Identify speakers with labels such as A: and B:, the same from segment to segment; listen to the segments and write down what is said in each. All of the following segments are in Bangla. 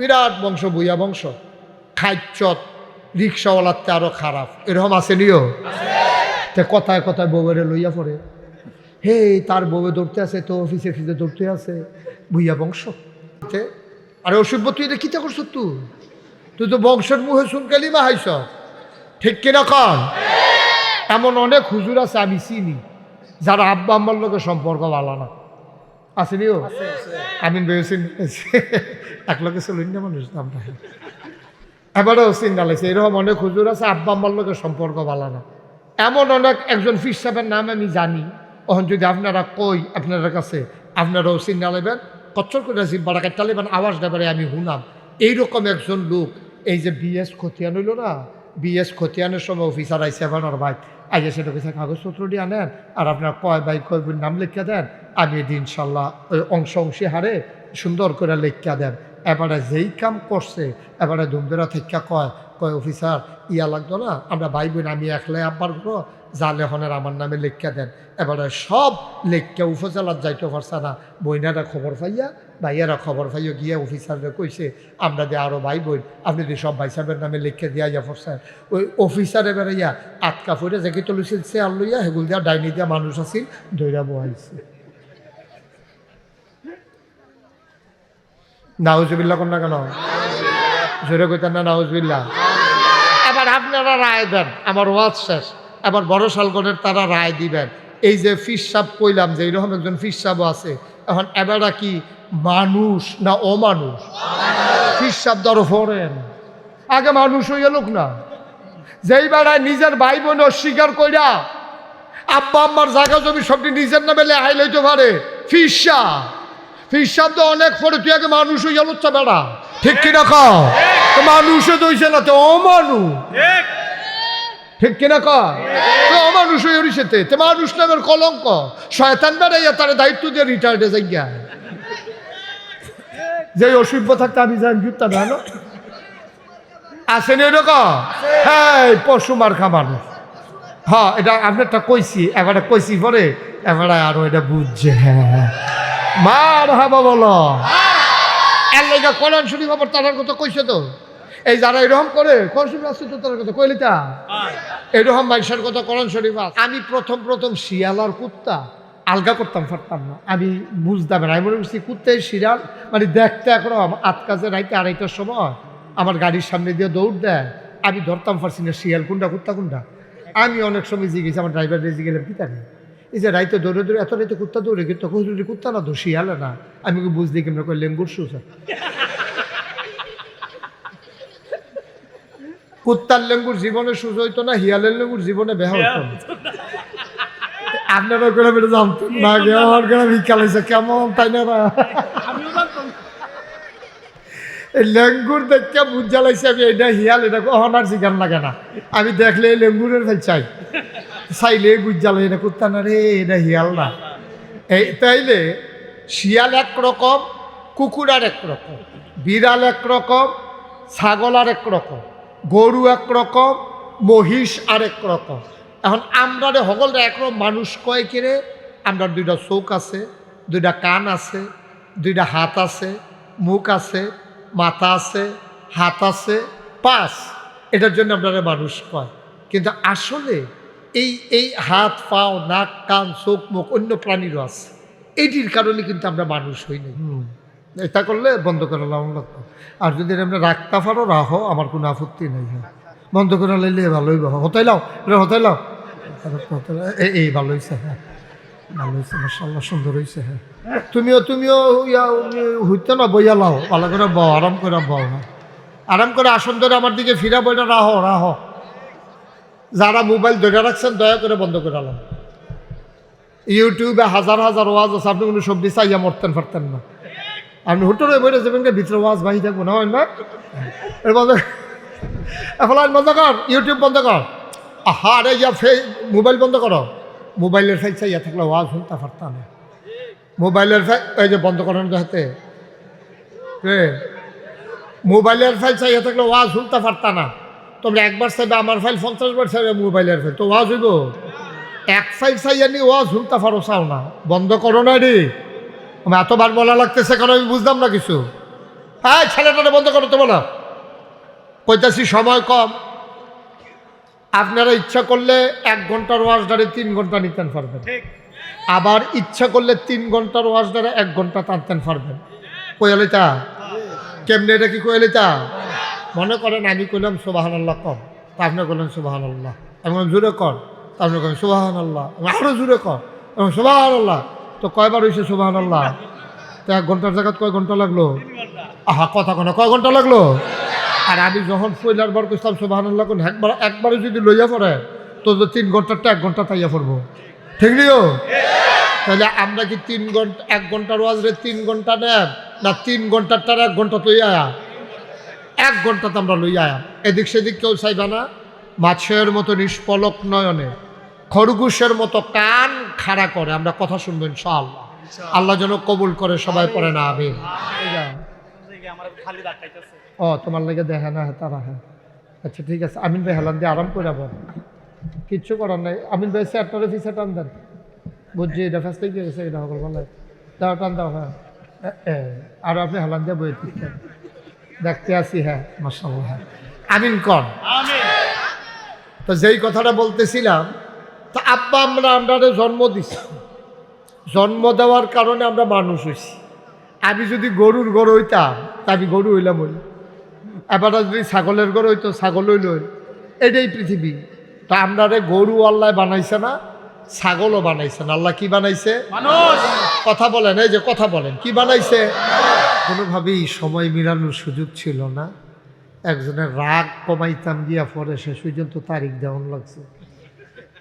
A: বিরাট বংশ, বুইয়া বংশ, খাইচত রিক্সাওয়ালাতে আরো খারাপ, এরকম আছে নিও। তে কথায় কথায় বউয়েরে লইয়া পড়ে, হে তার বউয়ে দৌড়তে আছে, তো অফিসে ফিসে দৌড়তে আছে, বুইয়া বংশ। আরে অসভ্য, তুই এটা কিতা করছ? তুই তো বংশের মুখে শুনকালি মা হাইছ, ঠিক কিনা কন? এমন অনেক হুজুর আছে আমি চিনি যারা আব্বা আম্মার লোকের সম্পর্ক ভালো না, আসেনিও। আমিন বেশিন এক লোকে চলুন না মানুষ নামটা, এবারেও চিন্তা লাগছে। এরকম অনেক হুজুর আছে আব্বা আম্মার লোকের সম্পর্ক ভালো না। এমন অনেক একজন ফির সাহেবের নাম আমি জানি, তখন যদি আপনারা কই আপনার কাছে, আপনারাও চিন্তা নেবেন, কচ্চর করে জিব্বাটা কাটতে নেবেন, আওয়াজ দেবারে আমি শুনাম। এইরকম একজন লোক, এই যে বিএস খতিয়ান হইল না, বিএস খতিয়ানের সময় অফিসার আইসে আপনার ভাই আইসে, সেটা কিছু কাগজপত্র দিয়ে আনেন, আর আপনার কয় ভাই কয় বোন নাম লিখিয়া দেন, আমি এটি ইনশাল্লাহ ওই অংশী হারে সুন্দর করে লিখিয়া দেন। এবারে যেই কাম করছে, এবারে ধুমবেরা থেকে কয় অফিসার ইয়া লাগতো না, আমরা ভাই বোন আমি একলাই আব্বার ঘর যা লেখনের আমার নামে লিখিয়া দেন। এবারে সব লেখিয়া উপজেলার যাইতে পারছে না, বইনারা খবর পাইয়া, ভাইয়ারা খবর পাইয়া গিয়া অফিসাররা কইছে আমরা দিয়ে আরও ভাই বোন আপনি দিয়ে সব ভাই সাহেবের নামে লিখিয়া দিয়া ইয়া পড়ছেন। ওই অফিসারে বেড়াইয়া আটকা ফুটে জেগে তুলিছিল, চেয়ার লইয়া হেগুল দিয়া ডাইনি দিয়া মানুষ আছিল দৈরা বহাইছে। নাউজুবিল্লাহ কোন না কেন? জোরে কইতেন না নাউজুবিল্লাহ? এবার আপনারা রায় দেন, আমার ওয়াজ শেষ। এবার বড় শালগণের তারা রায় দিবেন। এই যে ফির সাহেব কইলাম যে এইরকম একজন ফির সাহেব আছে, এখন এবারা কি মানুষ না অমানুষ? ফির সাহেব ধরো ফোরেন, আগে মানুষ হইয়া লোক না, যেই বেড়ায় নিজের ভাই বোন অস্বীকার কইরা আব্বা আম্মার জায়গা জমি সবটি নিজের নামে লেহাই লইতে পারে, ফির সাহেব। ফির সাহেব তো অনেক পরে, তুই আগে মানুষ হইয়া লুচ্ছা বেড়া, ঠিক কিনা কও? মানুষে দইছে না তো অমানুষ, ঠিক কিনা কয়? অমানুষ হয়ে উড়িছেতে তে মানুষ নামের কলঙ্ক, শয়তান বেড়াইয়া তার দায়িত্ব দিয়ে রিটায়ার্ডে যাই গিয়া, যে অসভ্য থাকতে আমি যাই জুতা জানো আসেনি এরকম। হ্যাঁ, পশু মার্কা মানুষ। হ্যাঁ, এটা আপনারটা কইছি, এবারে কইছি পরে এবারে আরো এটা বুঝছে। হ্যাঁ, মার হাবা বলো, এর লেগে কোরআন শরীফ আবার তার কথা কইছে তো। এই যারা এরকম করে কোরআন শরীফ আছে তো তার কথা কইলি তা, এরকম মানুষের কথা কোরআন শরীফ আছে। আমি প্রথম শিয়াল আর কুত্তা আলগা করতাম পারতাম না, আমি বুঝতাম না। আমি মনে করছি কুত্তাই শিয়াল, মানে দেখতে একরকম। আট কাজে রাইতে 2:30টার সময় আমার গাড়ির সামনে দিয়ে দৌড় দেয়, আমি ধরতাম পারছি না শিয়াল কোনটা কুত্তা কোনটা। আমি অনেক সময় জিজ্ঞেস, আমার ড্রাইভার রেজি গেলাম কি তাকে, এই যে রাইতে দৌড়ে দৌড়ে এত রাইতে কুত্তা দৌড়ে, কিন্তু কুত্তা না তো শিয়ালে না। আমি বুঝলি কেমন কই লেঙ্গুর সুসা, কুত্তার লেঙ্গুর জীবনে সুজ হইতো না, হিয়ালের লেঙ্গুর জীবনে বেহা হইতো না। আপনারা করে বেড়ে জানতেন না, আমার করে ভিক্ষা লাইছে কেমন, তাই না? লেঙ্গুর দেখে বুঝা লাইছে আমি এটা হিয়াল, এটা অহনার জিগান লাগে না। আমি দেখলে লেঙ্গুরের ফেল চাইলে বুঝা লাই এটা কুত্তা না রে, এটা হিয়াল না। এই তাইলে শিয়াল একরকম, কুকুর আর একরকম, বিড়াল একরকম, ছাগল আর একরকম, গরু একরকম, মহিষ আর একরকম। এখন আমরা রে সকলরা একরকম মানুষ কয় কিরে, আমরা 2টা চোখ আছে, 2টা কান আছে, 2টা হাত আছে, মুখ আছে, মাথা আছে, হাত আছে, 5, এটার জন্য আপনারা মানুষ কয়। কিন্তু আসলে এই হাত পাও নাক কান চোখ মুখ অন্য প্রাণীরও আছে, এইটির কারণে কিন্তু আমরা মানুষ হই নাই। এটা করলে বন্ধ করে লাগতো, আর যদি আমরা রাখতে পারো রাখো, আমার কোনো আপত্তি নেই। বন্ধ করে লাইলে ভালোই হতাই লাও, হতাই লাও, এই ভালো হয়েছে। হ্যাঁ, ভালো হয়েছে, মাশাআল্লাহ, সুন্দর হয়েছে। হ্যাঁ, তুমিও হইতে না, বইয়া লাও, ভালো করে বও, আরাম করে বও। হ্যাঁ, আরাম করে আসন ধরে আমার দিকে ফিরা বইটা রাহো। যারা মোবাইল ধরে রাখছেন দয়া করে বন্ধ করে আলাম। ইউটিউবে হাজার ওয়াজ আছে, আপনি কোনো সবজি চাইয়া মরতেন পারতেন না। আপনি হুটরে বইটা যাবেন ভিতরে ওয়াজ বাহি থাকবো না, হয় না? বন্ধ এখন বন্ধ কর, ইউটিউব বন্ধ কর। আহা রে, মোবাইল বন্ধ করো। মোবাইলের ফাইল চাইয়া থাকলে ওয়াজ শুনতে পারতাম না। মোবাইলের ফাইল এই যে বন্ধ করেন হাতে, মোবাইলের ফাইল চাইয়া থাকলে ওয়াজ শুনতে পারতাম না। তোমরা একবার চাইবে আমার ফাইল, 50 বার চাইবে মোবাইলের ফাইল, তো ওয়াজ হইব। এক ফাইল চাইয়া নি ওয়াজ শুনতে পারো, চাও না, বন্ধ করো না রে। আমি এতবার বলা লাগতেছে কারণ আমি বুঝলাম না কিছু। হ্যাঁ ছেলেটারে বন্ধ করো তো বলো, কইতাছি সময় কম। আপনারা ইচ্ছা করলে 1 ঘন্টার ওয়াজ ধরে 3 ঘন্টা নিতেন পারবেন, আবার ইচ্ছা করলে 3 ঘন্টার ওয়াজ ধরে 1 ঘন্টা টানতেন পারবেন। কইলিতা কেমনে, এটা কি কইলিতা? মনে করেন আমি কইলাম সুবহানাল্লাহ কম, তা আপনি কইলেন সুবহানাল্লাহ, আমি জোরে কর, তা আপনি কইলেন সুবহানাল্লাহ, আরো জোরে কর, সুবহানাল্লাহ। তো কয়বার হয়েছে সুবহানাল্লাহ? তো 1 ঘন্টার জায়গায় কয় ঘন্টা লাগলো? আহা কথা কোনো, কয় ঘন্টা লাগলো? আর আমি যখন পয়লার বার করতাম সুবহানাল্লাহ কোন একবারে যদি লইয়া পড়ে তো 3 ঘন্টারটা 1 ঘন্টা তাইয়া পড়বো, ঠিক নিও? তাহলে আমরা কি 3 ঘন্টা 1 ঘন্টার ওয়াজরে 3 ঘন্টা নেন, না 3 ঘন্টারটার 1 ঘন্টা লইয়া আয়া? 1 ঘন্টা তো আমরা লইয়া আয়া। এদিক সেদিক কেউ চাইবা না, মাছের মতো নিষ্পলক নয়নে, খরগোশের মতো কান খাড়া করে আমরা কথা শুনবো ইনশাআল্লাহ। আল্লাহ যেন কবুল করে, সবাই পড়ে না আমিন। ও তোমার লাগে দেখে না তারা? হ্যাঁ আচ্ছা ঠিক আছে, আমিন ভাই হেলান দিয়ে আরাম করে যাবো, কিচ্ছু করার নাই। আমিন ভাই স্যারটারে ফিসে টান দেন, বুঝছি এটা ফার্স্ট থেকে গেছে, এটা সকল ভালো দাও, টান দাও। হ্যাঁ আর আপনি হেলান দিয়ে বই থাকেন, দেখতে আসি। হ্যাঁ মাশাআল্লাহ, হ্যাঁ আমিন কর। তো যেই কথাটা বলতেছিলাম, তো আব্বা আমরা জন্ম দিছি, জন্ম দেওয়ার কারণে আমরা মানুষ হইছি। আমি যদি গরুর গরু হইতাম তা আমি গরু হইলাম হইল, এবার যদি ছাগলের গরু হইতো ছাগল হইল, এটাই পৃথিবী। তো আমরা গরু আল্লাহ বানাইছে না, ছাগলও বানাইছে না, আল্লাহ কি বানাইছে? মানুষ। কথা বলেন, এই যে কথা বলেন, কি বানাইছে? কোনোভাবেই সময় মিলানোর সুযোগ ছিল না। একজনের রাগ কমাইতাম গিয়া পরে শেষ পর্যন্ত তারিখ দেওয়ান লাগছে,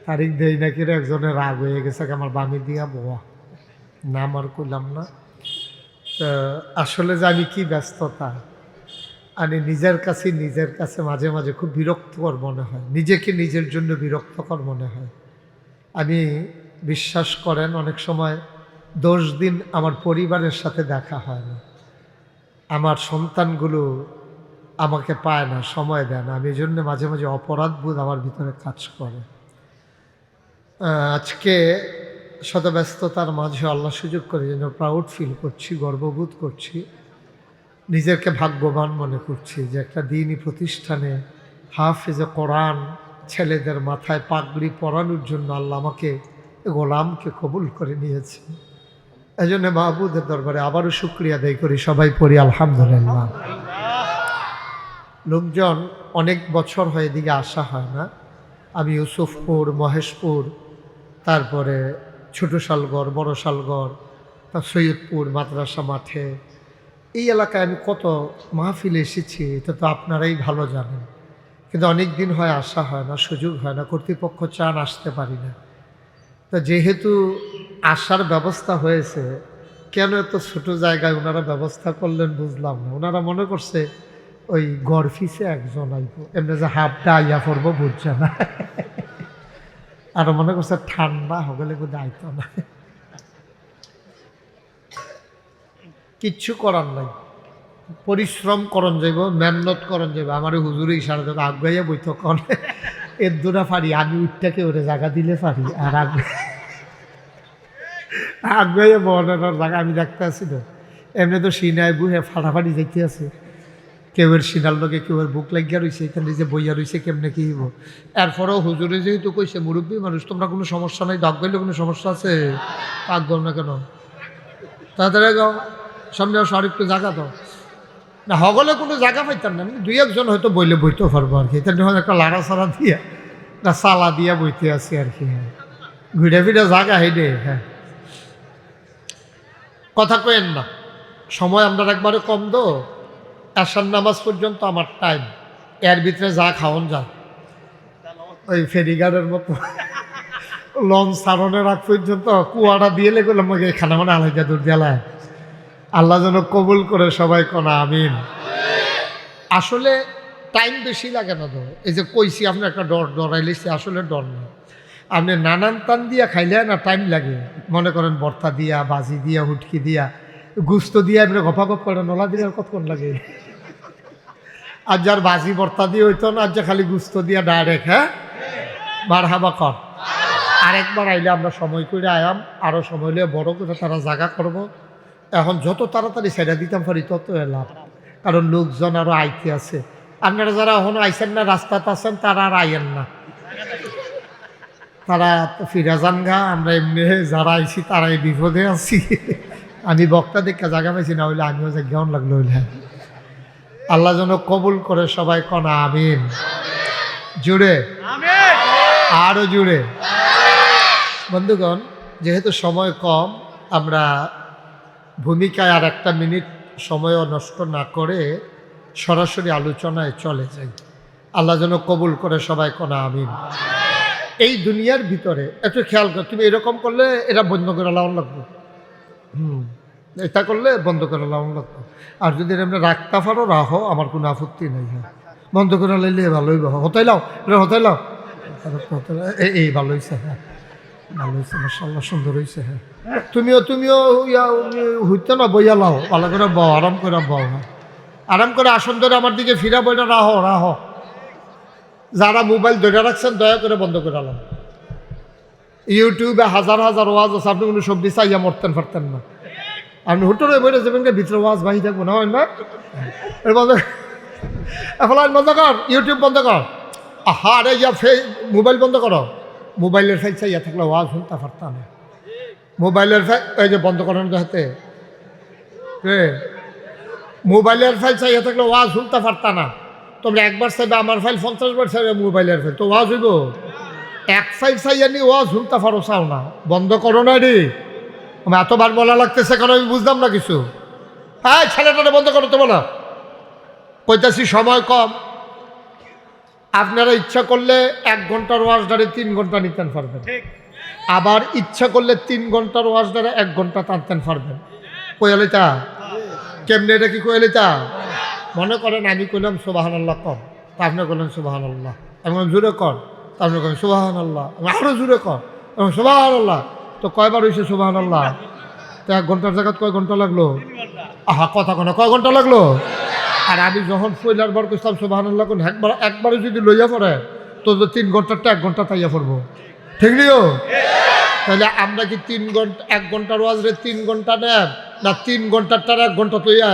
A: তারিখ দেই নাকি একজনের রাগ হয়ে গেছে আমার বামি দিয়া বোয়া, নাম আর করলাম না। আসলে যে আমি কি ব্যস্ততা, আমি নিজের কাছে মাঝে মাঝে খুব বিরক্তকর মনে হয়, নিজেকে নিজের জন্য বিরক্তকর মনে হয়। আমি বিশ্বাস করেন অনেক সময় 10 দিন আমার পরিবারের সাথে দেখা হয় না, আমার সন্তানগুলো আমাকে পায় না, সময় দেয় না। আমি এই জন্য মাঝে মাঝে অপরাধবোধ আমার ভিতরে কাজ করে। আজকে শত ব্যস্ততার মাঝে আল্লাহ সুযোগ করে যেন প্রাউড ফিল করছি, গর্ববোধ করছি, নিজেকে ভাগ্যবান মনে করছি যে একটা দ্বীনি প্রতিষ্ঠানে হাফেজে কোরআন ছেলেদের মাথায় পাগড়ি পরানোর জন্য আল্লাহ আমাকে গোলামকে কবুল করে নিয়েছে। এই জন্য মাহবুদের দরবারে আবারও শুকরিয়া আদায় করি, সবাই পড়ি আলহামদুলিল্লাহ। লোকজন অনেক বছর হয় এদিকে আসা হয় না। আমি ইউসুফপুর, মহেশপুর, তারপরে ছোট শালগড়, বড় শালগড়, তার সৈয়দপুর মাদ্রাসা মাঠে, এই এলাকায় আমি কত মাহফিলে এসেছি, এটা তো আপনারাই ভালো জানেন। কিন্তু অনেক দিন হয় আসা হয় না, সুযোগ হয় না, কর্তৃপক্ষ চান আসতে পারি না। তো যেহেতু আসার ব্যবস্থা হয়েছে, কেন এত ছোট জায়গায় ওনারা ব্যবস্থা করলেন বুঝলাম না। ওনারা মনে করছে ওই গড়ফিসে একজন আইব, এমনি যে হাফটা আইয়া পড়বো বুঝছে না, আর মনে করছে ঠান্ডা হগলে বোধহয় আইতো না। কিচ্ছু করার নাই, পরিশ্রম করন যাইব, মেহনত করন যাইব। আমার হুজুরে ইশারা দেবে আগাইয়া বইতো কন এর দুটা পারি, আমি উঠটাকে ওরে জায়গা দিলে পারি, আর আগাইয়া বহনের জায়গা আমি দেখতে আছি তো। এমনি তো সিনায় বুহে ফাটাফাটি যাইতে আছে, কেউয়ের সিনাল লোকে কেউয়ের বুক লাগিয়া রয়েছে, এখানে যে বইয়া রয়েছে কেমনে কি হইব। এরপরেও হুজুরে যেহেতু কইছে মুরব্বী মানুষ, তোমরা কোনো সমস্যা নাই, দাগ গাইলে কোনো সমস্যা আছে, পাক গাও না কেন, তাড়াতাড়ি গাও, সামনে আসো, আর একটু জায়গা দাও না। হগলে কোনো জায়গা পাইতাম না, 2-1 হয়তো বইলে বইতেও পারবো আর কি। তাহলে হয়তো একটা লাড়া সাড়া দিয়া না চালা দিয়া বইতে আছি আর কি। হ্যাঁ ঘুরে ফিরে জায়গা হেঁটে। হ্যাঁ কথা কেন না, সময় আমরা একবারে কম দো। আসার নামাজ পর্যন্ত আমার টাইম, এর ভিতরে যা খাওয়ান যা, ওই ফেরিঘাটের মতো লঞ্চ সারণের আগ পর্যন্ত কুয়াটা দিয়ে লেগেলাম আমাকে এখানে মানে আলাদা দূর দেলায়। আল্লাহ যেন কবুল করে, সবাই কোনা আমিন। আসলে টাইম বেশি লাগে না তো, এই যে কইছি আপনি একটা ডরাইলেছি, আসলে ডর না। আপনি নানান টান দিয়া খাইলে না টাইম লাগে, মনে করেন ভর্তা দিয়া, বাজি দিয়া, হুটকি দিয়া, গুস্ত দিয়া আপনি গপাগপ করে নলা দিলে কতক্ষণ লাগে। আর যার বাজি ভর্তা দিয়ে হইতো না, আর যে খালি গুস্ত দিয়া ডাইরেক্ট। হ্যাঁ মারহাবা কর। আরেকবার আইলে আমরা সময় করে আয়াম, আরও সময় হলে বড় করে তারা জায়গা করব। এখন যত তাড়াতাড়ি সেটা দিতাম পারি তত লাভ। কারণ লোকজন আরও আইতে আছে। আপনারা যারা এখনো আইসেন না, রাস্তাতে আছেন, তারা আর আইয়েন না, তারা ফিরে যান গা। আমরা এমনি যারা আইছি তারাই বিপদে আছি। আমি বক্তা দেখে জায়গা পাইছি না, হইলে আমিও যে জ্ঞান লাগলো হইলে। আল্লাহ যেন কবুল করে, সবাই কনা আমিন। জুড়ে আরো জুড়ে। বন্ধুগণ, যেহেতু সময় কম, আমরা ভূমিকায় আর একটা মিনিট সময়ও নষ্ট না করে সরাসরি আলোচনায় চলে যাই। আল্লাহ যেন কবুল করে, সবাই কনা আমিন। এই দুনিয়ার ভিতরে একটু খেয়াল কর, তুমি এরকম করলে এটা বন্ধ করে লাউন লাগবে, এটা করলে বন্ধ করে লাউন লাগবে। আর যদি আমরা রাখতে পারো রাখো, আমার কোনো আপত্তি নেই। হ্যাঁ, বন্ধ করে লাইলে ভালোই হতাই লাও, এটা হতাই লাও, এই ভালো হয়েছে। হ্যাঁ, ভালো হয়েছে, মাশাআল্লাহ, সুন্দর হয়েছে। হ্যাঁ, তুমিও হইতে না, বইয়া লাও, ভালো করে বও, আরাম করে বও। হ্যাঁ, আরাম করে আসন ধরে আমার দিকে ফিরা, বইটা রাহো। যারা মোবাইল ধরে রাখছেন দয়া করে বন্ধ করে আলাম। ইউটিউবে হাজার হাজার ওয়াজ আছে, আপনি কোনো সবজি চাইয়া মরতেন পারতেন না। আপনি হুটরে বইটা যাবেন, ভিতরে ওয়াজ বাহি থাকবো না, হয় না? বন্ধ এখন বন্ধ কর, ইউটিউব বন্ধ কর। আহা রে, মোবাইল বন্ধ করো। মোবাইলের ফাইল চাইয়া থাকলে ওয়াজ শুনতে পারতাম না। মোবাইলের ফাইল এই যে বন্ধ করেন হাতে, মোবাইলের ফাইল চাইয়া থাকলে ওয়াজ শুনতে পারতাম না। তোমরা একবার চাইবে আমার ফাইল, 50 বার চাইবে মোবাইলের ফাইল, তো ওয়াজ হইব? এক ফাইল চাইয়া নি ওয়াজ শুনতে পারো, চাও না, বন্ধ করো না রে। আমি এতবার বলা লাগতেছে কারণ আমি বুঝলাম না কিছু। হ্যাঁ, ছেলেটা বন্ধ করো তো, বলো। কইতাছি সময় কম, আপনারা ইচ্ছা করলে 1 ঘন্টার ওয়াজ ধরে 3 ঘন্টা নিতেন পারবেন, আবার ইচ্ছা করলে 3 ঘন্টার ওয়াজ ধরে 1 ঘন্টা টানতেন পারবেন। কইয়ালিতা কেমনে, এটা কি কইয়ালিতা? মনে করেন আমি কইলাম সুবহানাল্লাহ কর, তা আপনি কইলেন সুবহানাল্লাহ, আমি জোরে কর, তা আপনি কইলেন সুবহানাল্লাহ, আরো জোরে কর, সুবহানাল্লাহ। তো কয়বার হয়েছে সুবহানাল্লাহ? তো 1 ঘন্টার জায়গায় কয় ঘন্টা লাগলো? আহা, কথা কোনো কয় ঘন্টা লাগলো? আর আমি যখন পয়লার বার করতাম সুবহানাল্লাহ কোন একবারে যদি লইয়া পড়ে, তো 3 ঘন্টারটা 1 ঘন্টা তাইয়া পড়বো, ঠিক নিও? তাহলে আমরা কি 3 ঘন্টা 1 ঘন্টার ওয়াজরে 3 ঘন্টা নেব, না 3 ঘন্টারটার 1 ঘন্টা লইয়া?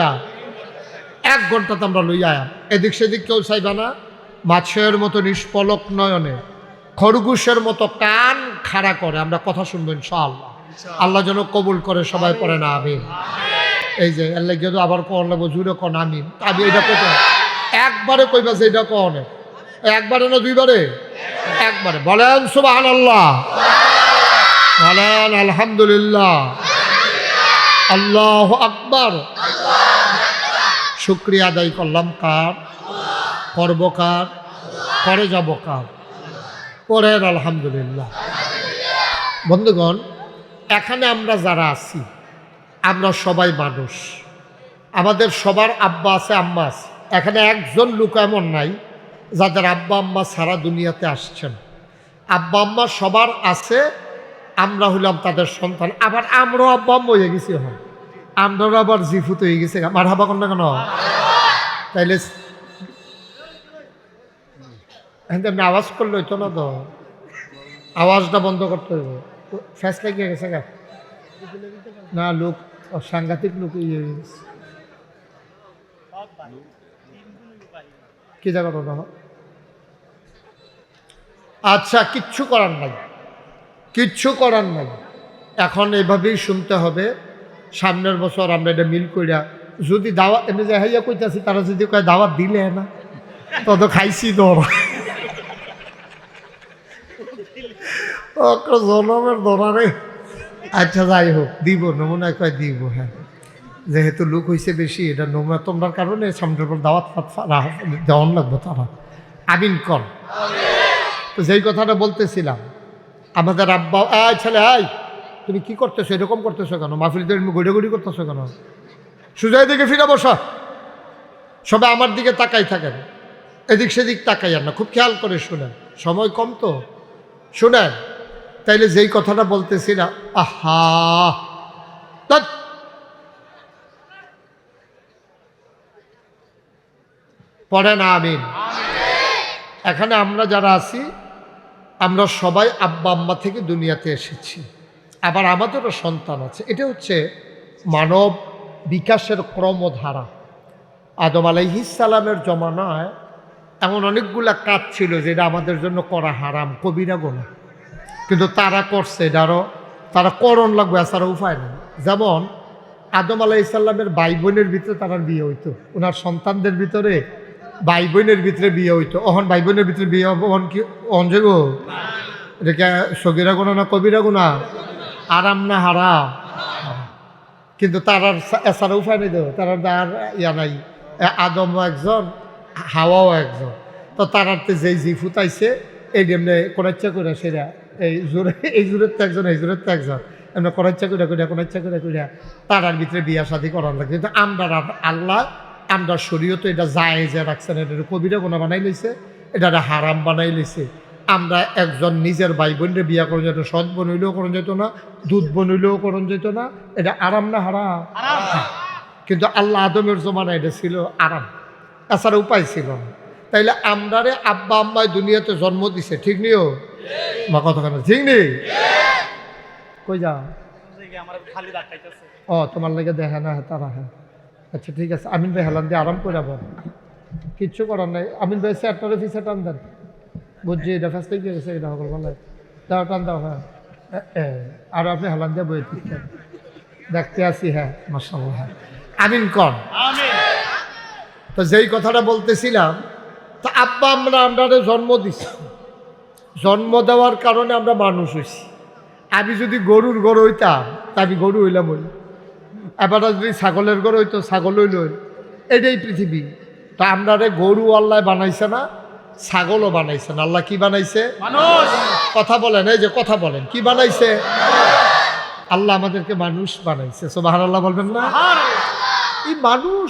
A: 1 ঘন্টা তো আমরা লইয়া। এদিক সেদিক কেউ চাইবা না। মাছের মতো নিষ্পলক নয়নে, খরগোশের মতো কান খাড়া করে আমরা কথা শুনবো ইনশাআল্লাহ। আল্লাহ যেন কবুল করে, সবাই পড়ে না আমিন। এই যে আল্লাহ যেন আবার কন লাগবো, জুড়ে কন আমিন। আমি এটা কইতে একবারে কইবা যে এটা কন, একবারে না 2 বারে? একবারে বলেন সুবহানাল্লাহ, বলেন আলহামদুলিল্লাহ, আল্লাহু আকবার। শুকরিয়া আদায় করলাম কার? করব কার? করে যাব কার? পরের আলহামদুলিল্লাহ। বন্ধুগণ, এখানে আমরা যারা আছি, আমরা সবাই মানুষ, আমাদের সবার আব্বা আছে, আম্মা আছে। এখানে একজন লোক এমন নাই যাদের আব্বা আম্মা সারা দুনিয়াতে আসছেন। আব্বা আম্মা সবার আছে, আমরা হইলাম তাদের সন্তান। আবার আমরাও আব্বা আম্মা হয়ে গেছি, হয় আমরাও আবার জিফুত হয়ে গেছে। মারহাবা কোন না কেন? তাইলে এমনি আওয়াজ করলে হইতো না তো, আওয়াজটা বন্ধ করতে হইব। ফ্যাসলা গিয়ে গেছে গা না, লোক সাংঘাতিক লোক ইয়ে গেছে। কি জায়গাটা না? আচ্ছা, কিচ্ছু করার নাই, কিচ্ছু করার নাই। এখন এইভাবেই শুনতে হবে। সামনের বছর আমরা এটা মিল করিয়া যদি দাওয়াত এমনি যে হাইয়া কইতাছি, তারা যদি কয় দাওয়াত দিলে না, তত খাইছি দর জনমের দরারে। আচ্ছা, যাই হোক, দিব, নমুনায় কয় দিব। হ্যাঁ, যেহেতু লোক হয়েছে বেশি, এটা নমুনা তোমরার কারণে সামনের পর দাওয়াত দেওয়ান লাগবো। তারা আমিন কর। তো যেই কথাটা বলতেছিলাম, আমাদের আব্বা, ছেলে আয়, তুমি কি করতেছো, এরকম করতেছো কেন? মাহফিল তুমি গড়ি করতেছো কেন? সুজয় দিকে ফিরে বসা। সবাই আমার দিকে তাকাই থাকেন, এদিক সেদিক তাকাইয়ার না, খুব খেয়াল করে শুনেন, সময় কম তো শুনেন। তাইলে যেই কথাটা বলতেছিলাম, আহা পড়ে না আমিন। এখানে আমরা যারা আছি, আমরা সবাই আব্বা আম্মা থেকে দুনিয়াতে এসেছি, আবার আমাদেরও সন্তান আছে। এটা হচ্ছে মানব বিকাশের ক্রমধারা। আদম আলাইহিস সালামের জমানায় এমন অনেকগুলা কাজ ছিল যেটা আমাদের জন্য করা হারাম, কবিরা গুনাহ, কিন্তু তারা করছে, এটারও তারা করণ লাগবে, এছাড়া উপায় নেই। যেমন আদম আলাইহিস সালামের ভাই বোনের ভিতরে তার বিয়ে হইতো, ওনার সন্তানদের ভিতরে ভাই বোনের ভিতরে বিয়ে হইতো। অহন ভাই বোনের ভিতরে বিয়ে হবো, অহন কি অহন যাব? এটা সগীরা গুনাহ না কবিরা গুনাহ? আরাম না হারাম? কিন্তু তার এছাড়া উপায় নেই, তো তার আর ইয়া নাই। আদমও একজন, হাওয়াও একজন, তো তারাতে যেই জি ফুটাইছে এই এমনি কোনাচ্ছা করে সেরা এই জোরের তো একজন, এই জোরের তো একজন, এমনি কোনাচ্ছা করে কোনাচ্ছা করে তারার ভিতরে বিয়া শাদী করার লাগে। কিন্তু আমরা আল্লাহ আমরা শরীয়ত এটা জায়েজে রাখছেন, এটা কবিরা গুনাহ বানাই লইছে, এটা হারাম বানাই লইছে। আমরা একজন নিজের ভাই বোনরে বিয়া করা যেত, সৎ বোন হইলেও করা যেত না, দুধ বোন হইলেও করা যেত না, এটা আরাম না হারাম? কিন্তু আল্লাহ আদমের জমানা এটা ছিল আরাম, এছাড়া উপায় ছিল না। তাইলে আমরারে আব্বা আম্মায় দুনিয়াতে জন্ম দিছে, ঠিক নিও মা কথা কেন ঠিক নেই? কই যাও? ও তোমার লাগে দেখে না তারা? হ্যাঁ আচ্ছা ঠিক আছে, আমিন ভাই হেলান দিয়ে আরাম করে যাবো, কিচ্ছু করার নাই। আমিন ভাই স্যারটারে ফিসে টান দেন, বুঝছি এটা ফার্স্টে গিয়ে গেছে, এটা সকল ভালো দাও, টান দাও। হ্যাঁ আর আপনি হেলান দিয়ে বই দেখতে আসি। হ্যাঁ মাশাআল্লাহ, আমিন কন। তো যেই কথাটা বলতেছিলাম, তো আব্বা আমরা জন্ম দিছি, জন্ম দেওয়ার কারণে আমরা মানুষ হইছি। আমি যদি গরুর গড় হইতাম তা আমি গরু হইলাম, হই। এবার যদি ছাগলের গড় হইতো ছাগল হইল, এটাই পৃথিবী। তো আমরা গরু আল্লাহ বানাইছে না, ছাগলও বানাইছে না। আল্লাহ কি বানাইছে? মানুষ। কথা বলেন, এই যে কথা বলেন, কি বানাইছে? আল্লাহ আমাদেরকে মানুষ বানাইছে। সুবহানাল্লাহ বলবেন না? এই মানুষ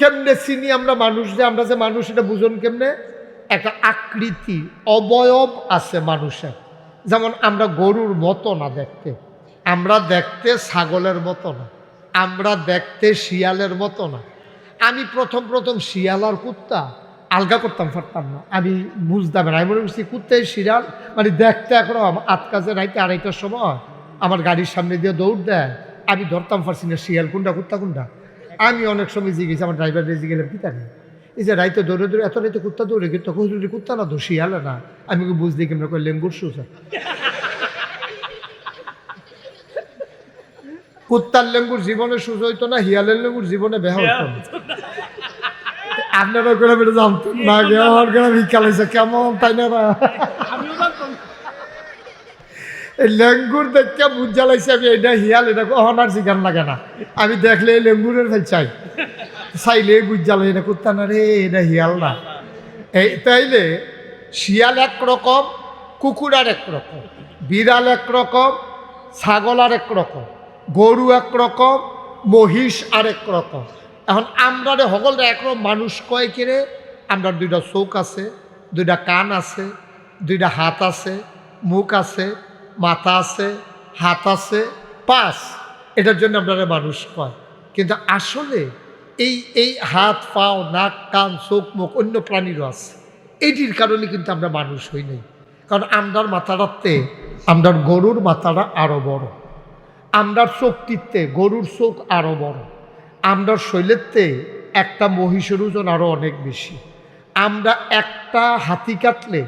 A: কেমনে চিনি আমরা মানুষ, যে আমরা যে মানুষ এটা বুঝুন কেমনে? একটা আকৃতি অবয়ব আছে মানুষের। যেমন আমরা গরুর মতো না দেখতে, আমরা দেখতে ছাগলের মতো না, আমরা দেখতে শিয়ালের মতো না। আমি প্রথম শিয়াল আর কুত্তা আলগা করতাম পারতাম না, আমি বুঝতাম না। আমি মনে করছি কুত্তাই শিয়াল, মানে দেখতে একরকম। আট কাজে রাইতে 2:30টার সময় আমার গাড়ির সামনে দিয়ে দৌড় দেয়, আমি ধরতাম পারছি না শিয়াল কোনটা কুত্তা কোনটা। আমি অনেক সময় জিজ্ঞেস, আমার ড্রাইভার রেজে গেলাম কি জানি, এই যে রাইতে দৌড়ে এত রাইতে কুত্তা দৌড়ে, কিন্তু কুত্তা না তো শিয়ালে না। আমি বুঝলি কেমন করে লেঙ্গুর সুসা, কুত্তার লেঙ্গুর জীবনে সুজ হইতো না, হিয়ালের লেঙ্গুর জীবনে বেহা হইতো না। আপনারা করে বেড়ে জানতেন না, আমার করে বিকাল হয়েছে কেমন, তাই না? এই লেঙ্গুর দেখতে বুঝ জ্বালাইছে আমি এটা হিয়াল, এটা অহনার জিগান লাগে না। আমি দেখলে এই লেঙ্গুরের ফেল চাইলে বুঝ জ্বালাই, এটা কুত্তা না রে, এটা হিয়াল না। এই তাইলে শিয়াল একরকম, কুকুর আর একরকম, বিড়াল একরকম, ছাগল আর একরকম, গরু একরকম, মহিষ আর একরকম। এখন আমরা সকলরা একরকম মানুষ কয় কিরে? আমরা 2টা চোখ আছে, 2টা কান আছে, 2টা হাত আছে, মুখ আছে, মাথা আছে, হাত আছে, পাশ। এটার জন্য আপনারা মানুষ কয়। কিন্তু আসলে এই হাত পাও নাক কান চোখ মুখ অন্য প্রাণীরও আছে। এইটির কারণে কিন্তু আমরা মানুষ হই নাই। কারণ আমরার মাথাটাতে আমরার গরুর মাথাটা আরও বড়, আমরার চোখটিতে গরুর চোখ আরও বড়, আমরার শৈলেরতে একটা মহিষের ওজন আরও অনেক বেশি। আমরা একটা হাতি কাটলে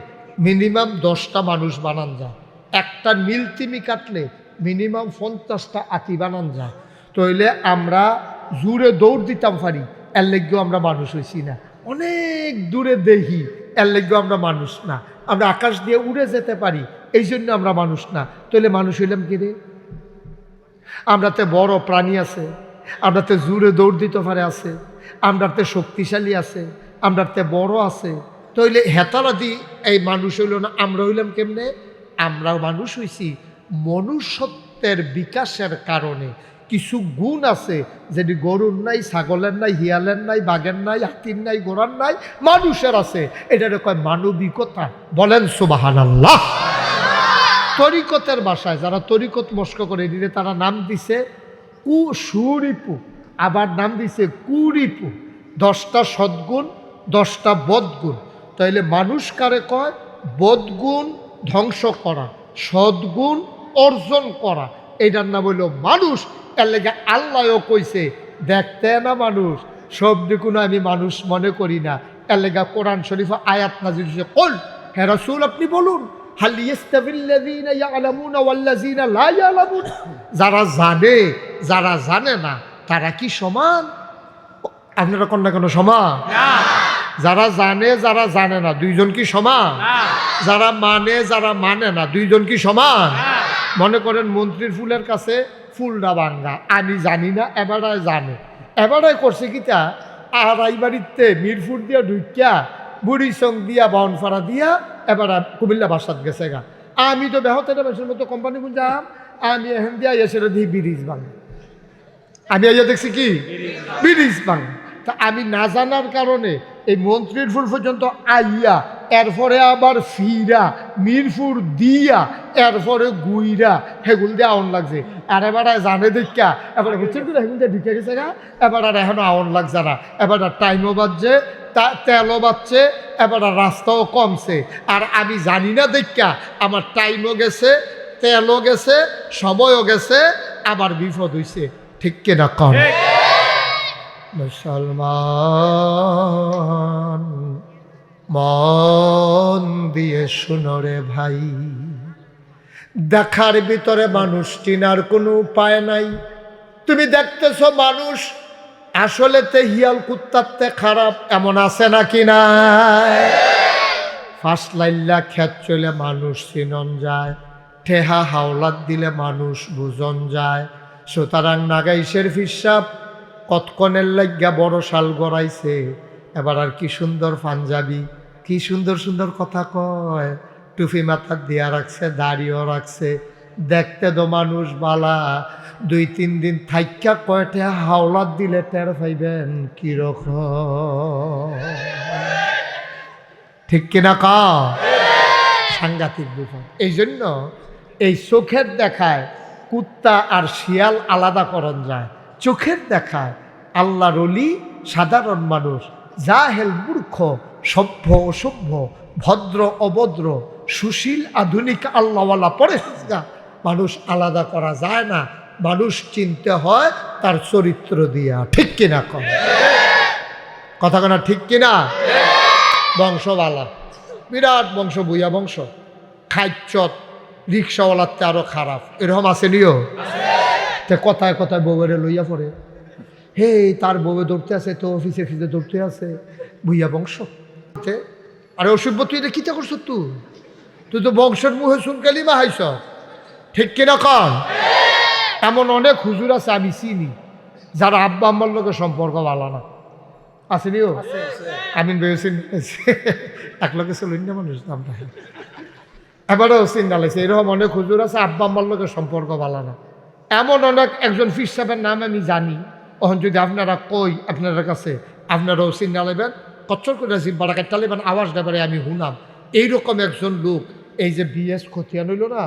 A: মিনিমাম 10টা মানুষ বানান যায়, একটা নীলতিমি কাটলে মিনিমাম 50টা হাতি বানান যায়। তাইলে আমরা জোরে দৌড় দিতাম পারি, এর লেগেও আমরা মানুষ হইছি না। অনেক দূরে দেখি, এর লেগেও আমরা মানুষ না। আমরা আকাশ দিয়ে উড়ে যেতে পারি, এই জন্য আমরা মানুষ না। তাহলে মানুষ হইলাম কি রে? আমরাতে বড় প্রাণী আছে, আমরাতে জোরে দৌড় দিতে পারে আছে, আমরাতে শক্তিশালী আছে, আমরাতে বড় আছে। তাইলে হেতারা দি এই মানুষ হইল না, আমরা হইলাম কেমনে? আমরা মানুষ হইছি মনুষ্যত্বের বিকাশের কারণে। কিছু গুণ আছে যেটি গরুর নাই, ছাগলের নাই, হিয়ালের নাই, বাঘের নাই, হাতির নাই, ঘোড়ার নাই, মানুষের আছে। এটারে কয় মানবিকতা। বলেন সুবহানাল্লাহ। তরিকতের ভাষায় যারা তরিকত মস্ক করে দিলে তারা নাম দিছে সুরিপু, আবার নাম দিছে কুরিপু। 10টা সদ্গুণ, 10টা বদগুণ। তাইলে মানুষ কারে কয়? বদগুণ ধ্বংস করা, সদ্গুণ অর্জন করা, এইটার নাম হইল মানুষ। এর লেগে আল্লাহও কইছে দেখতে না মানুষ, শব্দ কোনো আমি মানুষ মনে করি না। এলাকা কোরআন শরীফ আয়াত নাযিল হয়েছে, কুল, হে রাসূল আপনি বলুন, হাল ইয়াস্তাবিল্লাযীনা ইয়ালামুনা ওয়াল্লাযীনা লা ইয়ালামুন, যারা জানে যারা জানে না তারা কি সমান? আপনারা কোন না কেন সমান? যারা জানে যারা জানে না দুইজন কি সমান? যারা মানে না দুইজন কি সমান? মনে করেন মন্ত্রীর ফুলের কাছে ফুলটা ভাঙ্গা, আমি জানি না, এবারায় জানে। এবারায় করছে কিতা, আর এই বাড়িতে মিরপুর দিয়া ঢুকিয়া বুড়ি সং দিয়া বাউনফাড়া দিয়া এবার কুমিল্লা বাসাত গেছে গা। আমি তো বেহতের বেশের মতো কোম্পানি বুঝাম, আমি এখান দিয়া এসে দিই ব্রিজ ভাঙ্গা। আমি আইয়া দেখছি কি ব্রিজ ভাঙ্গা। তা আমি না জানার কারণে এই মন্ত্রীর ফুল পর্যন্ত আইয়া, এরপরে আবার ফিরা মিরপুর দিয়া, এরপরে গুইরা হেগুল দিয়ে আউন লাগছে। আর এবার জানে দেখা এবার বুঝছেন তো হেগুল দিয়ে ঢুকে গেছে গা। এবার আর এখনো আউন লাগছে না। এবার আর টাইমও বাজছে, তেলও বাজছে, এবার আর রাস্তাও কমছে। আর আমি জানি না দেখা আমার টাইমও গেছে, তেলও গেছে, সময়ও গেছে, আবার বিপদ হইছে। ঠিক কিনা কম? মুসলমান মন দিয়ে শুনো রে ভাই, দেখার ভিতরে মানুষ চিনার কোনো উপায় নাই। তুমি দেখতেছ মানুষ আসলেতে হিয়াল কুত্তাতে খারাপ, এমন আছে নাকি না? ফার্স্ট লাইল্লা খেত চলে মানুষ চিনন যায়, ঠেহা হাওলাত দিলে মানুষ বুঝন যায়। সুতরাং নাগাইশের ফিসাব কতক্ষণের লাগিয়া বড় শাল গড়াইছে। এবার আর কি সুন্দর পাঞ্জাবি, কি সুন্দর সুন্দর কথা কয়, টুপি মাথা দিয়া রাখছে, দাড়িও রাখছে, দেখতে তো মানুষ বালা। 2-3 দিন থাইকা কয়টা হাওলাত দিলে টের পাইবেন কিরকম। ঠিক কিনা কা? সাংঘাতিক বিপদ। এই জন্য এই চোখের দেখায় কুত্তা আর শিয়াল আলাদা করণ যায়। চোখের দেখায় আল্লাহর ওলি সাধারণ মানুষ, জাহেল মূর্খ, সভ্য অসভ্য, ভদ্র অভদ্র, সুশীল আধুনিক আল্লাহওয়ালা পরেশগার মানুষ আলাদা করা যায় না। মানুষ চিনতে হয় তার চরিত্র দিয়া। ঠিক কিনা কম? কথা কেনা ঠিক কিনা? বংশওয়ালা, বিরাট বংশ, বুইয়া বংশ, খাইচত, রিক্সাওয়ালাতে আরো খারাপ, এরকম আছে নিও। কথায় কথায় বউরে লইয়া পড়ে, হে তার বউয়ে দৌড়তে আছে, তো অফিসে ফিসে দৌড়তে আছে, বুইয়া বংশ। আরে অসভ্য, তুই এটা কিতা করছ? তুই তো বংশের মুখে শুনকালি মা হাইছ। ঠিক কিনা কন? এমন অনেক হুজুর আছে আমি চিনি যারা আব্বা আম্মার লোকের সম্পর্ক ভালো না। আসেনিও? আমিন বেশিন এক লোকে চলুন না মানুষ নামটা, এবারেও চিন্তা লাগছে। এরকম অনেক হুজুর আছে আব্বা আম্মার লোকের সম্পর্ক ভালো না। এমন অনেক, একজন ফির সাহেবের নাম আমি জানি, তখন যদি আপনারা কই আপনার কাছে, আপনারাও চিন্তা নেবেন, কচ্চর করে জিব্বাটা কাটতে নেবেন, আওয়াজ দেবারে আমি শুনাম। এইরকম একজন লোক, এই যে বিএস খতিয়ান হইল না,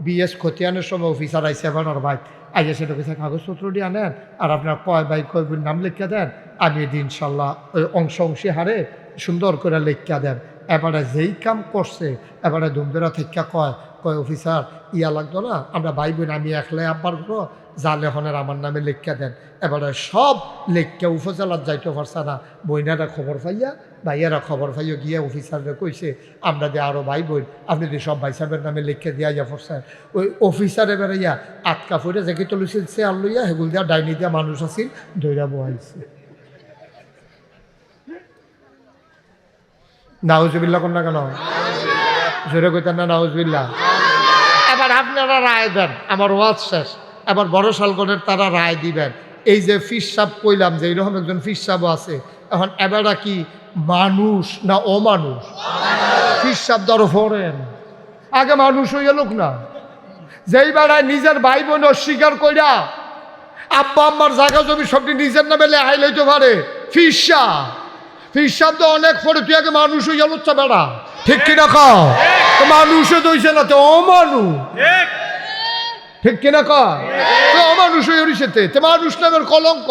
A: বিএস খতিয়ানের সময় অফিসার আইসে এবার ভাই আগে সেটা কিছু কাগজপত্র দিয়ে আনেন, আর আপনার কয় ভাই কয় বোন নাম লিখা দেন, আমি এদিন ইনশাল্লাহ ওই অংশী হারে সুন্দর করে লিখা দেন। এবারে যেই কাম করছে, এবারে ধুমধুরা থেকে কয় অফিসার ইয়া লাগতো না, আমরা ভাই বোন, আমি একলাই আব্বার ঘর যা লেখনের আমার নামে লিখা দেন। এবারে সব লেখা উপজেলার যাইতে পারছে না, বইনারা খবর পাইয়া, ভাইয়ারা খবর পাইয়া গিয়ে অফিসাররা কইছে আমরা দিয়ে আরও ভাই বোন, আপনি দিয়ে সব ভাই সাহেবের নামে লিখে দিয়া যা পড়ছেন। ওই অফিসার এবারে ইয়া আটকা ফুটে যে তুলছিল সে আর লইয়া সেগুল দিয়া ডাইনি দিয়া মানুষ আছিল দৈরা বহাইছে। নাউজুবিল্লাহ কোন না কেন? জোরে কইতেন না নাউজুবিল্লাহ? এবার আপনারা রায় দেন, আমার ওয়াজ শেষ। এবার বড় শালগণের তারা রায় দিবেন। এই যে ফিস সাহেব কইলাম যে এইরকম একজন ফিস সাহেব আছে, এখন এবারটা কি মানুষ না অমানুষ? ফিস সাহেব ধরো ফোরেন, আগে মানুষ হইয়া লোক না, যেই বেড়ায় নিজের ভাই বোন অস্বীকার কইরা আব্বা আম্মার জায়গা জমি সবটি নিজের নামে লেহাই লইতে পারে। ফিস সাহেব তো অনেক পরে, তুই আগে মানুষ হইয়া লোচ্ছা বেড়া। ঠিক কিনা খাও? তো মানুষও দইছে না, তো অমানুষ। ঠিক কিনা কয়? অমানুষ হয়ে উড়িছেতে, তো মানুষ নামের কলঙ্ক।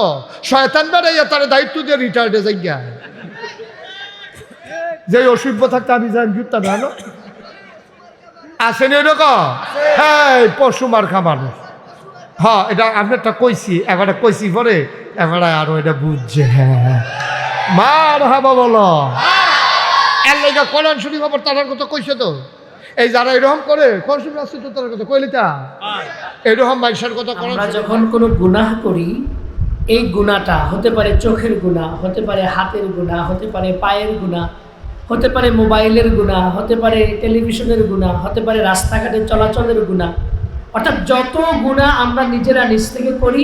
A: শয়তান বেড়াইয়া তার দায়িত্ব দিয়ে রিটায়ার্ডে যাই গিয়া, যে অসভ্য থাকতে আমি জানি জুতা জানো আসেনি এরকম। হ্যাঁ, পশু মার্খা মানুষ। হ্যাঁ এটা আমি একটা কইছি, এবারে কইছি পরে এবারে আরো এটা বুঝছে। হ্যাঁ মার হাবা বলো। এর লেগা কোরআন শরীফ আবার তার কথা কইছে তো, এই যারা এরকম করে কোরআন শরীফ আসছে তো তার কথা কইলি তা এরকম মানুষের কথা।
B: আমরা যখন কোনো গুনাহ করি, এই গুনাহটা হতে পারে চোখের গুনাহ, হতে পারে হাতের গুনাহ, হতে পারে পায়ের গুনাহ, হতে পারে মোবাইলের গুনাহ, হতে পারে টেলিভিশনের গুনাহ, হতে পারে রাস্তাঘাটে চলাচলের গুনাহ, অর্থাৎ যত গুনাহ আমরা নিজেরা নিজ থেকে করি,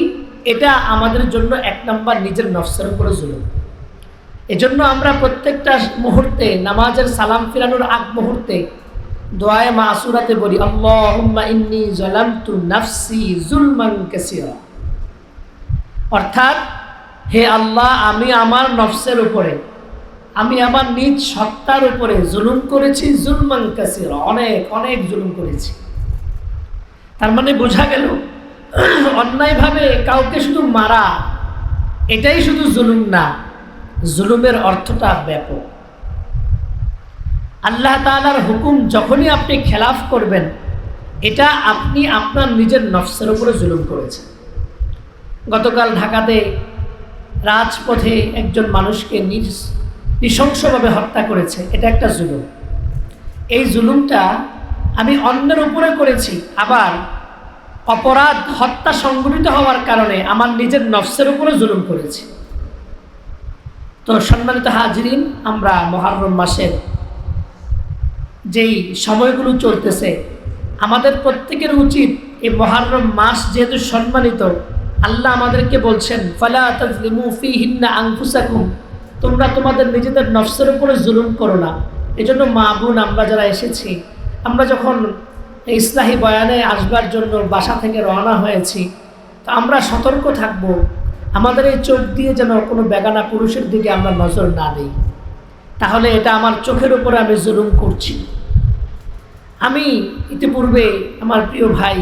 B: এটা আমাদের জন্য এক নাম্বার নিজের নফসের উপরে জুলুম। এজন্য আমরা প্রত্যেকটা মুহূর্তে নামাজের সালাম ফিরানোর আগ মুহূর্তে দোয়ায়ে মাসুরাতে বলি, আল্লাহুম্মা ইন্নী যালামতু নাফসি যুলমান কাসীরা। অর্থাৎ হে আল্লাহ, আমি আমার নফসের উপরে, আমি আমার নিজ সত্তার উপরে জুলুম করেছি, যুলমান কাসীরা, অনেক অনেক জুলুম করেছি। তার মানে বোঝা গেল অন্যায়ভাবে কাউকে শুধু মারা এটাই শুধু জুলুম না, জুলুমের অর্থটা ব্যাপক। আল্লাহ তাআলার হুকুম যখনই আপনি খেলাফ করবেন, এটা আপনি আপনার নিজের নফসের উপরে জুলুম করেছেন। গতকাল ঢাকাতে রাজপথে একজন মানুষকে নৃশংসভাবে হত্যা করেছে, এটা একটা জুলুম। এই জুলুমটা আমি অন্যের উপরে করেছি, আবার অপরাধ হত্যা সংঘটিত হওয়ার কারণে আমার নিজের নফসের উপরে জুলুম করেছি। তো সম্মানিত হাজিরিন, আমরা মুহররম মাসের যেই সময়গুলো চলতেছে, আমাদের প্রত্যেকের উচিত এই মুহররম মাস যেহেতু সম্মানিত, আল্লাহ আমাদেরকে বলছেন ফালা তাজলিমু ফীহিন্না আনফুসাকুম, তোমরা তোমাদের নিজেদের নফসের উপরে জুলুম করো না। এজন্য মা বোন আমরা যারা এসেছি, আমরা যখন ইসলাহি বয়ানে আসবার জন্য বাসা থেকে রওনা হয়েছি, তো আমরা সতর্ক থাকব, আমাদের এই চোখ দিয়ে যেন কোনো বেগানা পুরুষের দিকে আমরা নজর না দিই, তাহলে এটা আমার চোখের উপরে আমি জুলুম করছি। আমি ইতিপূর্বে আমার প্রিয় ভাই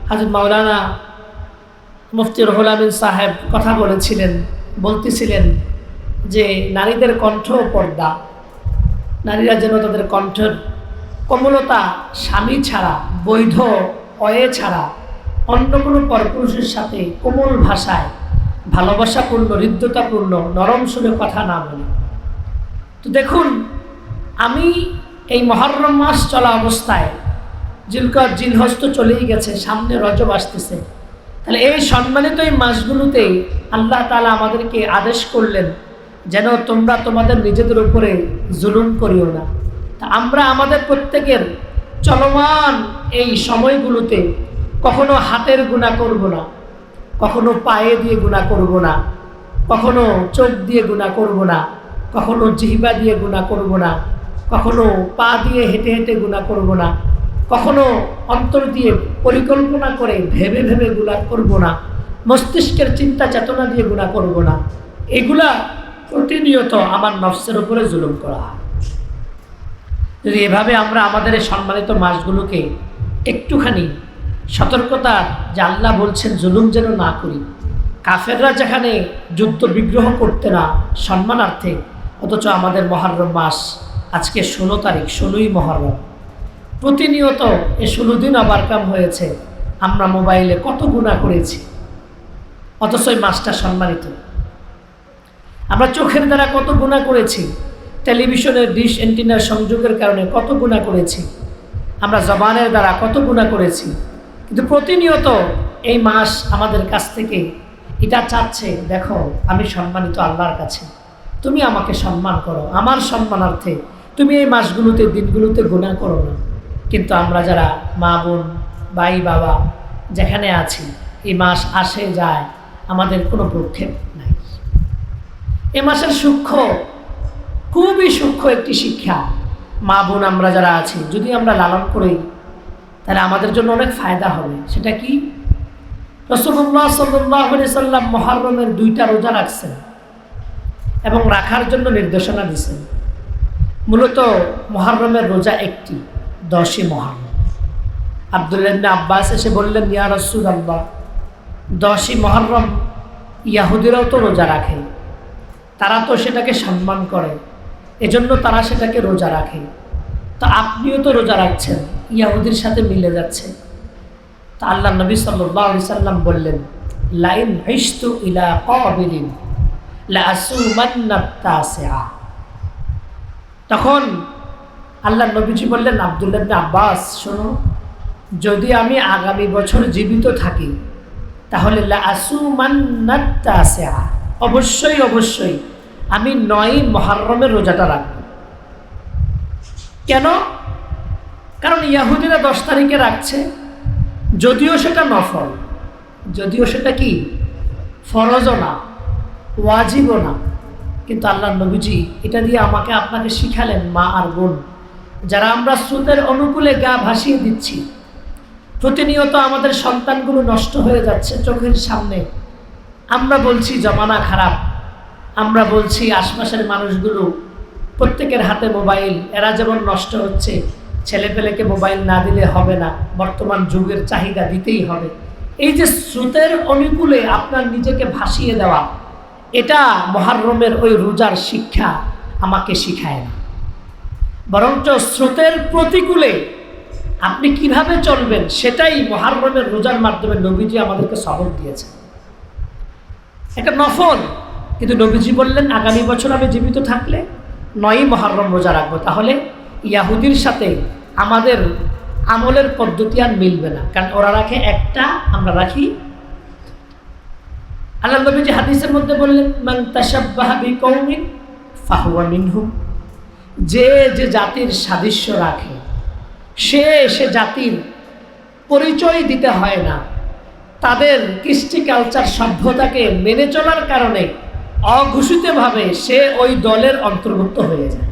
B: হযরত মাওলানা মুফতি রুহুল আমিন সাহেব কথা বলতেছিলেন যে নারীদের কণ্ঠ পর্দা, নারীরা যেন তাদের কণ্ঠের কোমলতা স্বামী ছাড়া, বৈধ অয়ে ছাড়া অন্য কোনো পরপুরুষের সাথে কোমল ভাষায় ভালোবাসাপূর্ণ, হৃদ্যতাপূর্ণ, নরম সুরে কথা না বলে। তো দেখুন, আমি এই মুহররম মাস চলা অবস্থায়, জিলকদ জিলহজ তো চলেই গেছে, সামনে রজব আসতেছে, তাহলে এই সম্মানিত এই মাসগুলোতে আল্লাহ তাআলা আমাদেরকে আদেশ করলেন যেন তোমরা তোমাদের নিজেদের উপরে জুলুম করিও না। তা আমরা আমাদের প্রত্যেকের চলমান এই সময়গুলোতে কখনো হাতের গুনাহ করব না, কখনো পায়ে দিয়ে গুনাহ করব না, কখনো চোখ দিয়ে গুনাহ করব না, কখনো জিহ্বা দিয়ে গুনাহ করব না, কখনো পা দিয়ে হেঁটে হেঁটে গুনাহ করব না, কখনো অন্তর দিয়ে পরিকল্পনা করে ভেবে ভেবে গুনাহ করব না, মস্তিষ্কের চিন্তা চেতনা দিয়ে গুনাহ করব না। এগুলা প্রতিনিয়ত আমার নফসের উপরে জুলুম করা হয়। যদি এভাবে আমরা আমাদের এই সম্মানিত মাসগুলোকে একটুখানি সতর্কতা, যে আল্লাহ বলছেন জুলুম যেন না করি, কাফেররা যেখানে যুদ্ধ বিগ্রহ করতে না সম্মানার্থে, অথচ আমাদের মুহররম মাস আজকে 16 তারিখ, 16ই মুহররম, প্রতিনিয়ত এই 16 দিন ওভারকাম হয়েছে, আমরা মোবাইলে কত গুনাহ করেছি, অথচ এই মাসটা সম্মানিত। আমরা চোখের দ্বারা কত গুনাহ করেছি, টেলিভিশনের ডিশ অ্যান্টিনার সংযোগের কারণে কত গুনাহ করেছি, আমরা জবানের দ্বারা কত গুনাহ করেছি। কিন্তু প্রতিনিয়ত এই মাস আমাদের কাছ থেকে এটা চাচ্ছে, দেখো আমি সম্মানিত আল্লাহর কাছে, তুমি আমাকে সম্মান করো, আমার সম্মানার্থে তুমি এই মাসগুলোতে, দিনগুলোতে গুনাহ করো না। কিন্তু আমরা যারা মা বোন, ভাই বাবা যেখানে আছি, এই মাস আসে যায়, আমাদের কোনো প্রক্ষেপ নাই। এ মাসের সূক্ষ্ম, খুবই সূক্ষ্ম একটি শিক্ষা মা বোন আমরা যারা আছি, যদি আমরা লালন করি তাহলে আমাদের জন্য অনেক ফায়দা হবে। সেটা কি? রাসূলুল্লাহ সাল্লাল্লাহু আলাইহি সাল্লাম মুহররমের 2টা রোজা রাখছেন এবং রাখার জন্য নির্দেশনা দিয়েছেন। মূলত মুহররমের রোজা একটি, 10ই মুহররম। আব্দুল্লাহ ইবনে আব্বাস এসে বললেন, ইয়া রাসূলুল্লাহ, 10ই মুহররম ইহুদিরাও তো রোজা রাখে, তারা তো সেটাকে সম্মান করে, এজন্য তারা সেটাকে রোজা রাখে, তো আপনিও তো রোজা রাখছেন, ইহুদির সাথে মিলে যাচ্ছে। তা আল্লাহ নবী সাল্লাল্লাহু আলাইহি সাল্লাম বললেন, লাইন ইশতু ইলা কাবিলিন লা আসুমান্না তাসিআ। তখন আল্লাহ নবীজি বললেন, আব্দুল্লাহ ইবনে আব্বাস, শোনো, যদি আমি আগামী বছর জীবিত থাকি তাহলে লা আসুমান্না তাসিআ, অবশ্যই অবশ্যই আমি 9 মুহররমের রোজাটা রাখব। কেন? কারণ ইহুদিরা 10 তারিখে রাখছে, যদিও সেটা নফল, যদিও সেটা কি ফরজও না, ওয়াজিবও না, কিন্তু আল্লাহ নবীজি এটা দিয়ে আমাকে আপনাকে শিখালেন, মা আর বোন যারা আমরা স্রোতের অনুকূলে গা ভাসিয়ে দিচ্ছি, প্রতিনিয়ত আমাদের সন্তানগুলো নষ্ট হয়ে যাচ্ছে চোখের সামনে। আমরা বলছি জমানা খারাপ, আমরা বলছি আশপাশের মানুষগুলো প্রত্যেকের হাতে মোবাইল, এরা যেমন নষ্ট হচ্ছে, ছেলেপেলেকে মোবাইল না দিলে হবে না, বর্তমান যুগের চাহিদা দিতেই হবে। এই যে স্রোতের অনুকূলে আপনার নিজেকে ভাসিয়ে দেওয়া, এটা মুহররমের ওই রোজার শিক্ষা আমাকে শিখায় না, বরঞ্চ স্রোতের প্রতিকূলে আপনি কিভাবে চলবেন সেটাই মুহররমের রোজার মাধ্যমে নবীজি আমাদেরকে সবক দিয়েছেন। একটা নফল, কিন্তু নবীজি বললেন আগামী বছর আমি জীবিত থাকলে 9 মুহররম রোজা রাখবো। তাহলে ইহুদির সাথে আমাদের আমলের পদ্ধতি আর মিলবে না, কারণ ওরা রাখে একটা, আমরা রাখি। আল্লাহ নবীজি হাদিসের মধ্যে বললেন, মান তাশাব্বাহা বিকওমিন ফাহুয়া মিনহুম, যে যে জাতির সাদৃশ্য রাখে সে জাতির পরিচয় দিতে হয় না, তাদের কৃষ্টি কালচার সভ্যতাকে মেনে চলার কারণে অঘোষিতভাবে সে ওই দলের অন্তর্ভুক্ত হয়ে যায়।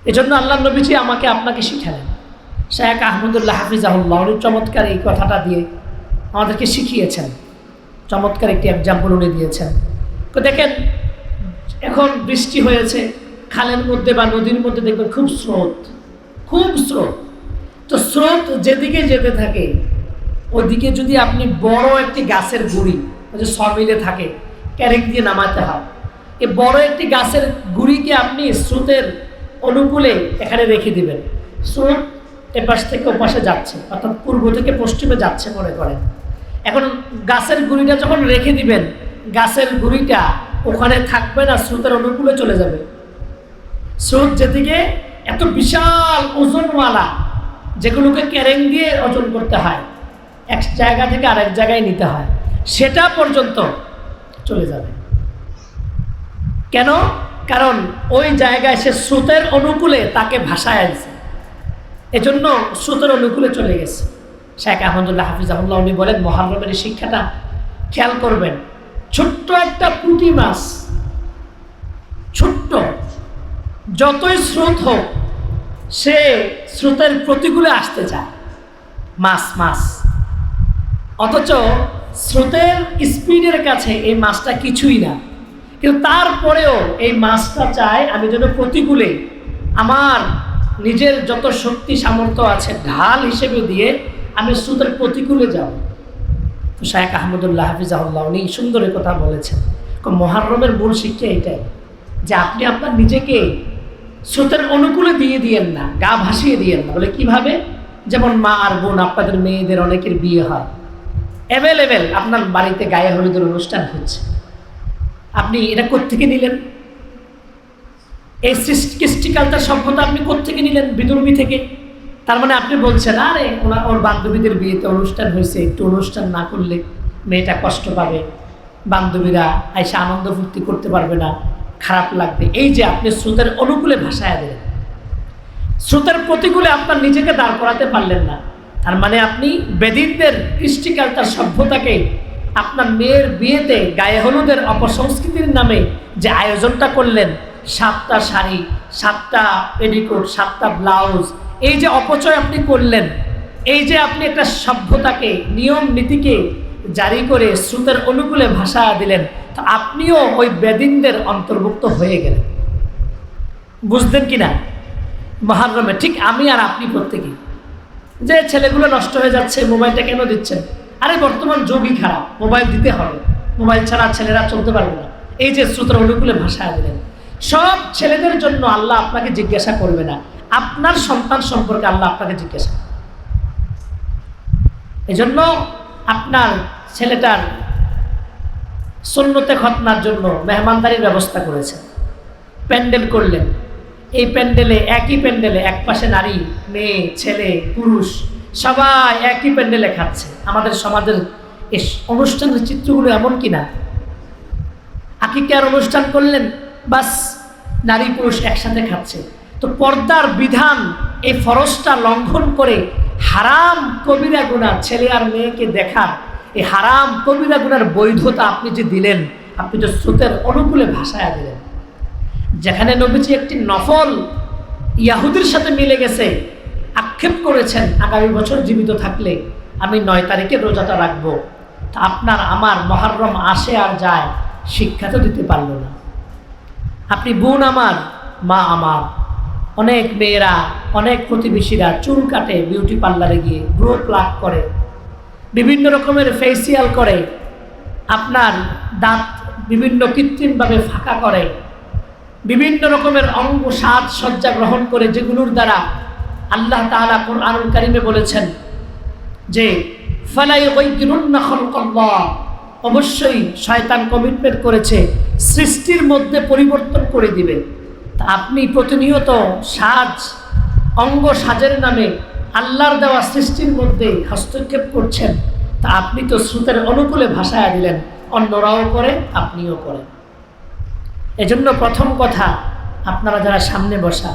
B: এজন্য আল্লাহ নবীজি আমাকে আপনাকে শিখালেন। শেখ আহমদুল্লাহ হাফিজাহুল্লাহ উনি চমৎকার এই কথাটা দিয়ে আমাদেরকে শিখিয়েছেন, চমৎকার একটি এক্সাম্পল উনি দিয়েছেন। তো দেখেন, এখন বৃষ্টি হয়েছে, খালের মধ্যে বা নদীর মধ্যে দেখবেন খুব স্রোত, খুব স্রোত। তো স্রোত যেদিকে যেতে থাকে ওদিকে যদি আপনি বড় একটি গাছের গুঁড়ি, যে সমিলে থাকে, ক্যারেক দিয়ে নামাতে হয়, এই বড় একটি গাছের গুঁড়িকে আপনি স্রোতের অনুকূলে এখানে রেখে দিবেন। স্রোত এপাশ থেকে ওপাশে যাচ্ছে, অর্থাৎ পূর্ব থেকে পশ্চিমে যাচ্ছে মনে করেন। এখন গাছের গুঁড়িটা যখন রেখে দিবেন, গাছের গুঁড়িটা ওখানে থাকবে না, স্রোতের অনুকূলে চলে যাবে। স্রোত যেদিকে এত বিশাল ওজনওয়ালা, যেগুলোকে ক্যারেং দিয়ে ওজন করতে হয়, এক জায়গা থেকে আরেক জায়গায় নিতে হয়, সেটা পর্যন্ত চলে যাবে। কেন? কারণ ওই জায়গায় সে স্রোতের অনুকূলে তাকে ভাসায় আনছে, এজন্য স্রোতের অনুকূলে চলে গেছে। শেখ আহমদুল্লাহ হাফিজাহুল্লাহ উনি বলেন, মুহররমের শিক্ষাটা খেয়াল করবেন। ছোট্ট একটা পুঁটি মাছ, ছোট্ট, যতই স্রোত হোক সে স্রোতের প্রতিকূলে আসতে চায়, মাছ। অথচ স্রোতের স্পিডের কাছে এই মাছটা কিছুই না, কিন্তু তারপরেও এই মাছটা চায় আমি যেন প্রতিকূলে আমার নিজের যত শক্তি সামর্থ্য আছে ঢাল হিসেবে দিয়ে আমি স্রোতের প্রতিকূলে যাব। তো শেখ আহমদুল্লাহ হাফিজাহুল্লাহ উনি সুন্দর কথা বলেছেন। মুহররমের মূল শিক্ষা এটাই যে আপনি আপনার নিজেকে স্রোতের অনুকূলে দিয়ে দিয়েন না, গা ভাসিয়ে দিয়েন না। বলে কিভাবে? যেমন মা আর বোন, আপনাদের মেয়েদের অনেকের বিয়ে হয়, অ্যাভেলেবেল আপনার বাড়িতে গায়ে হলুদের অনুষ্ঠান হচ্ছে, আপনি এটা কোত্থেকে নিলেন? এই কৃষ্টি কালচার সভ্যতা আপনি কোত্থেকে নিলেন? বিদুর্বী থেকে। তার মানে আপনি বলছেন, আরে ওর বান্ধবীদের বিয়েতে অনুষ্ঠান হয়েছে, একটু অনুষ্ঠান না করলে মেয়েটা কষ্ট পাবে, বান্ধবীরা আইসা আনন্দ ফুর্তি করতে পারবে না, খারাপ লাগবে। এই যে আপনি স্রোতের অনুকূলে ভাসায় দিলেন, স্রোতের প্রতিকূলে আপনার নিজেকে দাঁড় করাতে পারলেন না, তার মানে আপনি বেদিনদের কৃষ্টি কালচার সভ্যতাকে আপনার মেয়ের বিয়েতে গায়ে হলুদের অপসংস্কৃতির নামে যে আয়োজনটা করলেন, 7টা শাড়ি, 7টা পেটিকোট, 7টা ব্লাউজ, এই যে অপচয় আপনি করলেন, এই যে আপনি একটা সভ্যতাকে, নিয়ম নীতিকে জারি করে স্রোতের অনুকূলে ভাষা দিলেন, তো আপনিও ওই বেদিনদের অন্তর্ভুক্ত হয়ে গেলেন। বুঝলেন কি না? মুহররমে ঠিক আমি আর আপনি প্রত্যেকেই, যে ছেলেগুলো নষ্ট হয়ে যাচ্ছে, মোবাইলটা কেন দিচ্ছেন? আরে বর্তমান যুগই খারাপ, মোবাইল দিতে হবে, মোবাইল ছাড়া ছেলেরা চলতে পারবে না। এই যে স্রোতের অনুকূলে ভাষা দিলেন, সব ছেলেদের জন্য আল্লাহ আপনাকে জিজ্ঞাসা করবে না, আপনার সন্তান সম্পর্কে আল্লাহ আপনাকে জিজ্ঞাসা। এজন্য আপনার ছেলেটার সুন্নতে খতনার জন্য মেহমানদারির ব্যবস্থা করেছেন, প্যান্ডেল করলেন। এই প্যান্ডেলে, একই প্যান্ডেলে এক পাশে নারী, মেয়ে, ছেলে, পুরুষ সবাই একই প্যান্ডেলে খাচ্ছে। আমাদের সমাজের এই অনুষ্ঠানের চিত্রগুলো এমন কিনা, আকিকার অনুষ্ঠান করলেন, বাস নারী পুরুষ একসাথে খাচ্ছে। তো পর্দার বিধান, এই ফরজটা লঙ্ঘন করে হারাম কবিরা গুনাহ ছেলে আর মেয়েকে দেখা, এই হারাম কবিরা গুনার বৈধতা আপনি যে দিলেন, আপনি তো স্রোতের অনুকূলে ভাসায়া দিলেন। যেখানে নবীজি একটি নফল ইয়াহুদির সাথে মিলে গেছে, আক্ষেপ করেছেন আগামী বছর জীবিত থাকলে আমি 9 তারিখে রোজাটা রাখবো, তা আপনার আমার মুহররম আসে আর যায়, শিক্ষা তো দিতে পারলো না। আপনি বোন আমার, মা আমার, অনেক মেয়েরা, অনেক প্রতিবেশীরা চুল কাটে বিউটি পার্লারে গিয়ে, ব্রো প্লাক করে, বিভিন্ন রকমের ফেসিয়াল করে, আপনার দাঁত বিভিন্ন কৃত্রিমভাবে ফাঁকা করে, বিভিন্ন রকমের অঙ্গ সাজসজ্জা গ্রহণ করে, যেগুলোর দ্বারা আল্লাহ তাআলা কুরআনুল কারীমে বলেছেন যে ফালা ইউগাইয়িরুন্না খালকাল্লাহ, অবশ্যই শয়তান কমিটমেন্ট করেছে সৃষ্টির মধ্যে পরিবর্তন করে দিবে। তা আপনি প্রতিনিয়ত সাজ, অঙ্গ সাজের নামে আল্লাহর দেওয়া সৃষ্টির মধ্যে হস্তক্ষেপ করছেন, তা আপনি তো স্রোতের অনুকূলে ভাসায়া দিলেন, অন্যরাও করে, আপনিও করেন। এজন্য প্রথম কথা, আপনারা যারা সামনে বসা,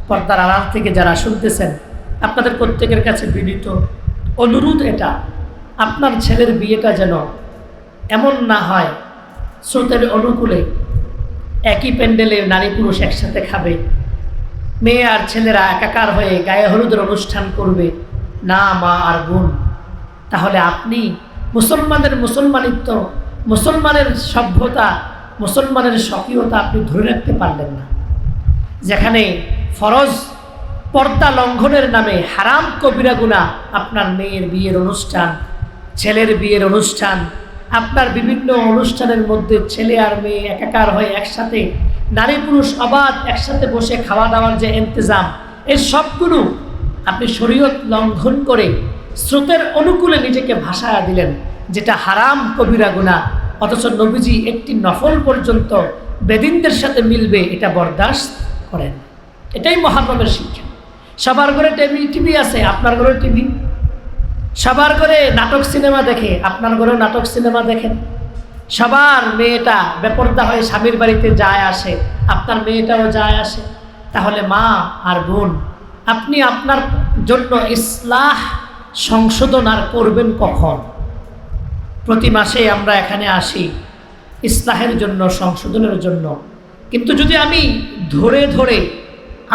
B: পর্দার আড়াল থেকে যারা শুনতেছেন, আপনাদের প্রত্যেকের কাছে বিনীত অনুরোধ এটা, আপনার ছেলের বিয়েটা যেন এমন না হয় স্রোতের অনুকূলে একই প্যান্ডেলে নারী পুরুষ একসাথে খাবে, মেয়ে আর ছেলেরা একাকার হয়ে গায়ে হলুদের অনুষ্ঠান করবে, না মা আর বোন। তাহলে আপনি মুসলমানের মুসলমানিত্ব, মুসলমানের সভ্যতা, মুসলমানের স্বকীয়তা আপনি ধরে রাখতে পারলেন না। যেখানে ফরজ পর্দা লঙ্ঘনের নামে হারাম কবিরা গুনাহ, আপনার মেয়ের বিয়ের অনুষ্ঠান, ছেলের বিয়ের অনুষ্ঠান, আপনার বিভিন্ন অনুষ্ঠানের মধ্যে ছেলে আর মেয়ে একাকার হয়ে একসাথে, নারী পুরুষ অবাধ একসাথে বসে খাওয়া দাওয়ার যে ইন্তজাম, এই সবগুলো আপনি শরীয়ত লঙ্ঘন করে স্রোতের অনুকূলে নিজেকে ভাসায়া দিলেন, যেটা হারাম কবিরা গুনাহ। অথচ নবীজি একটি নফল পর্যন্ত বেদিনদের সাথে মিলবে এটা বরদাস্ত করেন। এটাই মুহররমের শিক্ষা। সবার ঘরে টিভি আছে, আপনার ঘরে টিভি। সবার ঘরে নাটক সিনেমা দেখে, আপনার ঘরেও নাটক সিনেমা দেখেন। সবার মেয়েটা বেপর্দা হয়ে স্বামীর বাড়িতে যায় আসে, আপনার মেয়েটাও যায় আসে। তাহলে মা আর বোন, আপনি আপনার জন্য ইসলাহ সংশোধন আর করবেন কখন? প্রতি মাসে আমরা এখানে আসি ইসলাহের জন্য, সংশোধনের জন্য। কিন্তু যদি আমি ধরে ধরে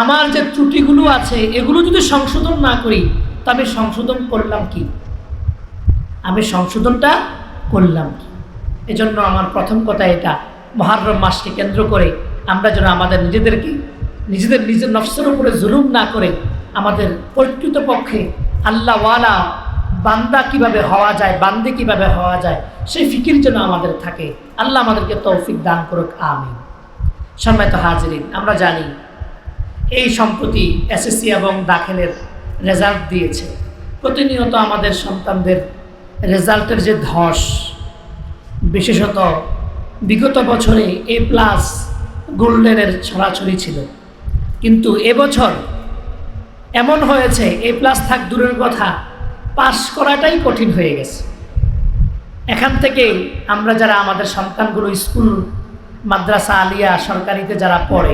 B: আমার যে ত্রুটিগুলো আছে এগুলো যদি সংশোধন না করি, তবে সংশোধন করলাম কি? আমি সংশোধনটা করলাম কি? এজন্য আমার প্রথম কথা এটা, মুহররম মাসকে কেন্দ্র করে আমরা যেন আমাদের নিজের নফসের উপরে জুলুম না করে, আমাদের প্রকৃতপক্ষে আল্লাহওয়ালা বান্দা কিভাবে হওয়া যায়, বান্দে কিভাবে হওয়া যায়, সেই ফিকির যেন আমাদের থাকে। আল্লাহ আমাদেরকে তৌফিক দান করুক, আমিন। সম্মানিত হাজিরিন, আমরা জানি এই সম্প্রতি এসএসসি এবং দাখিলের রেজাল্ট দিয়েছে। প্রতিনিয়ত আমাদের সন্তানদের রেজাল্টের যে ধস, বিশেষত বিগত বছরে A+ গোল্ডেনের ছড়াছড়ি ছিল, কিন্তু এবছর এমন হয়েছে A+ থাক দূরের কথা, পাস করাটাই কঠিন হয়ে গেছে। এখান থেকে আমরা যারা আমাদের সন্তানগুলো স্কুল, মাদ্রাসা, আলিয়া, সরকারিতে যারা পড়ে,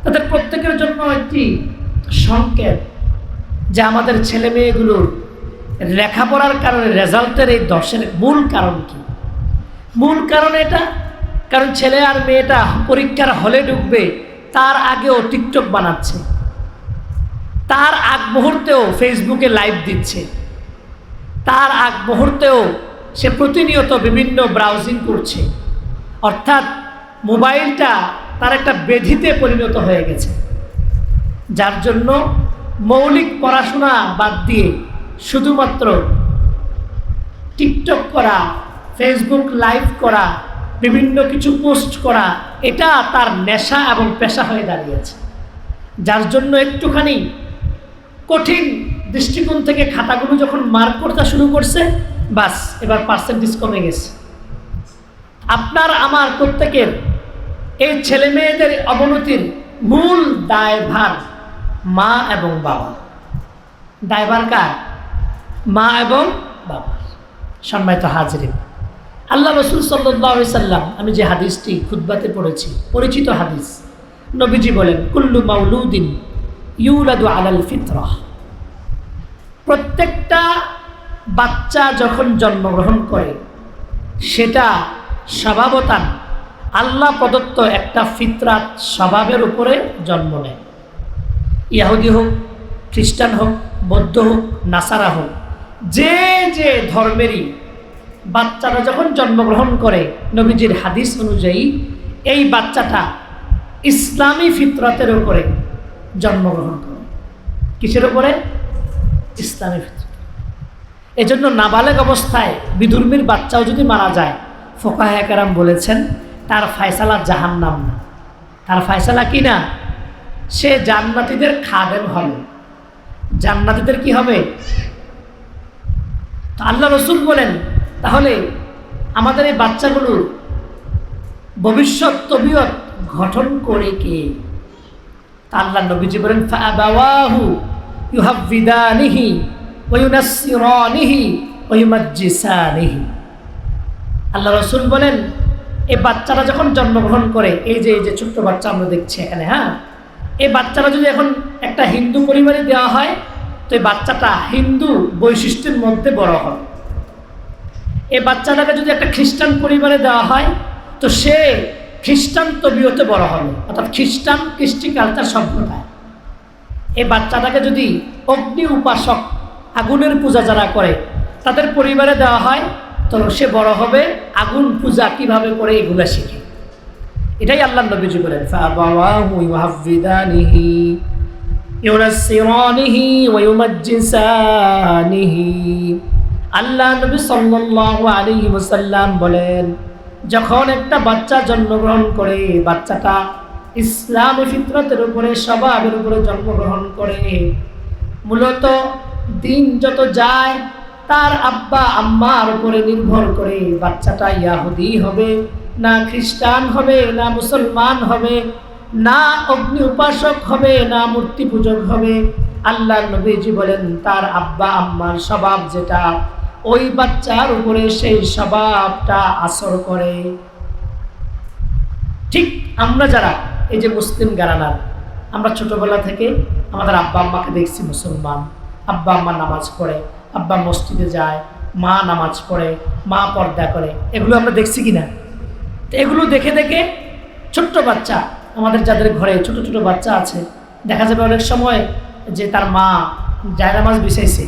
B: তাদের প্রত্যেকের জন্য একটি সংকেত যে আমাদের ছেলে মেয়েগুলোর লেখাপড়ার কারণে রেজাল্টের এই দশের মূল কারণ কি? মূল কারণ এটা, কারণ ছেলে আর মেয়েটা পরীক্ষার হলে ঢুকবে তার আগেও টিকটক বানাচ্ছে, তার আগ মুহূর্তেও ফেসবুকে লাইভ দিচ্ছে, তার আগ মুহূর্তেও সে প্রতিনিয়ত বিভিন্ন ব্রাউজিং করছে। অর্থাৎ মোবাইলটা তার একটা ব্যাধিতে পরিণত হয়ে গেছে, যার জন্য মৌলিক পড়াশোনা বাদ দিয়ে শুধুমাত্র টিকটক করা, ফেসবুক লাইভ করা, বিভিন্ন কিছু পোস্ট করা, এটা তার নেশা এবং পেশা হয়ে দাঁড়িয়েছে। যার জন্য একটুখানি কঠিন দৃষ্টিকোণ থেকে খাতাগুলো যখন মার্ক করতে শুরু করছে, বাস এবার পার্সেন্টেজ কমে গেছে। আপনার আমার প্রত্যেকের এই ছেলে মেয়েদের অবনতির মূল দায়ভার মা এবং বাবা। দায়ভার কার? মা এবং বাবা। সম্মানিত হাজিরিন, আল্লাহ রাসূল সাল্লাল্লাহু আলাইহি সাল্লাম, আমি যে হাদিসটি খুতবাতে পড়েছি, পরিচিত হাদিস, নবীজি বলেন, কুল্লু মাউলুদিন ইউলাদু আলাল ফিতরাহ। প্রত্যেকটা বাচ্চা যখন জন্মগ্রহণ করে সেটা স্বভাবতান আল্লাহ প্রদত্ত একটা ফিতরাত স্বভাবের উপরে জন্ম নেয়। ইহুদি হোক, খ্রিস্টান হোক, বৌদ্ধ হোক, নাসারা হোক, যে যে ধর্মেরই বাচ্চারা যখন জন্মগ্রহণ করে, নবীজির হাদিস অনুযায়ী এই বাচ্চাটা ইসলামী ফিতরাতের উপরে জন্মগ্রহণ করে। কিসের উপরে? ইসলামী ফিতরাত। এজন্য নাবালেগ অবস্থায় বিধর্মীর বাচ্চাও যদি মারা যায়, ফুকাহায়ে কেরাম বলেছেন তার ফায়সালা জাহান্নাম না, তার ফায়সালা কি না? সে জান্নাতীদের খাদেম হবে। জান্নাতীদের কি হবে? তো আল্লাহ রাসূল বলেন, তাহলে আমাদের এই বাচ্চাগুলোর ভবিষ্যৎ তবিয়ত গঠন করে কে? তা আল্লাহ নবীজি বলেন, ফাআবাওয়াহু ইউহাব্বিদানিহি ওয়া ইউনাসসিরানিহি ওয়া ইউমাজ্জিসানিহি। আল্লাহ রাসূল বলেন, এই বাচ্চারা যখন জন্মগ্রহণ করে, এই যে ছোট্ট বাচ্চা আমরা দেখছি এখানে, হ্যাঁ, এই বাচ্চারা যদি এখন একটা হিন্দু পরিবারে দেওয়া হয়, তো এই বাচ্চাটা হিন্দু বৈশিষ্ট্যের মধ্যে বড় হয়। এই বাচ্চাটাকে যদি একটা খ্রিস্টান পরিবারে দেওয়া হয়, তো সে খ্রিস্টান তবিয়তে বড় হবে, অর্থাৎ খ্রিস্টান কৃষ্টি কালচার সভ্যতায়। এই বাচ্চাটাকে যদি অগ্নি উপাসক, আগুনের পূজা যারা করে, তাদের পরিবারে দেওয়া হয়, তো সে বড় হবে আগুন পূজা কিভাবে করে এগুলা শিখে। এটাই আল্লাহ নবীজি বলেন, ফাআবাওয়াহু ইউহাব্বিদানিহি ইউনাসসিরানিহি ওয়া ইউমাজ্জিসানিহি। আল্লাহ নবী সাল্লাল্লাহু আলাইহি ওয়াসাল্লাম বলেন, যখন একটা বাচ্চা জন্মগ্রহণ করে, বাচ্চাটা ইসলামী ফিতরতের উপরে, স্বভাবের উপরে জন্মগ্রহণ করে, মূলত দিন যত যায় তার আব্বা আম্মার উপরে নির্ভর করে বাচ্চাটা ইয়াহুদি হবে না খ্রিস্টান হবে না মুসলমান হবে না অগ্নি উপাসক হবে না মূর্তি পূজক হবে। আল্লাহ নবীজি বলেন, তার আব্বা আম্মার স্বভাব যেটা, ওই বাচ্চার উপরে সেই স্বভাবটা আসর করে। ঠিক আমরা যারা এই যে মুসলিম ঘরানার, আমরা ছোটবেলা থেকে আমাদের আব্বা আম্মাকে দেখছি মুসলমান, আব্বা আম্মা নামাজ পড়ে, আব্বা মসজিদে যায়, মা নামাজ পড়ে, মা পর্দা করে, এগুলো আমরা দেখছি কিনা? তো এগুলো দেখে দেখে ছোট্ট বাচ্চা, আমাদের যাদের ঘরে ছোট ছোট বাচ্চা আছে, দেখা যাবে অনেক সময় যে তার মা জায়নামাজ বিছাইছে,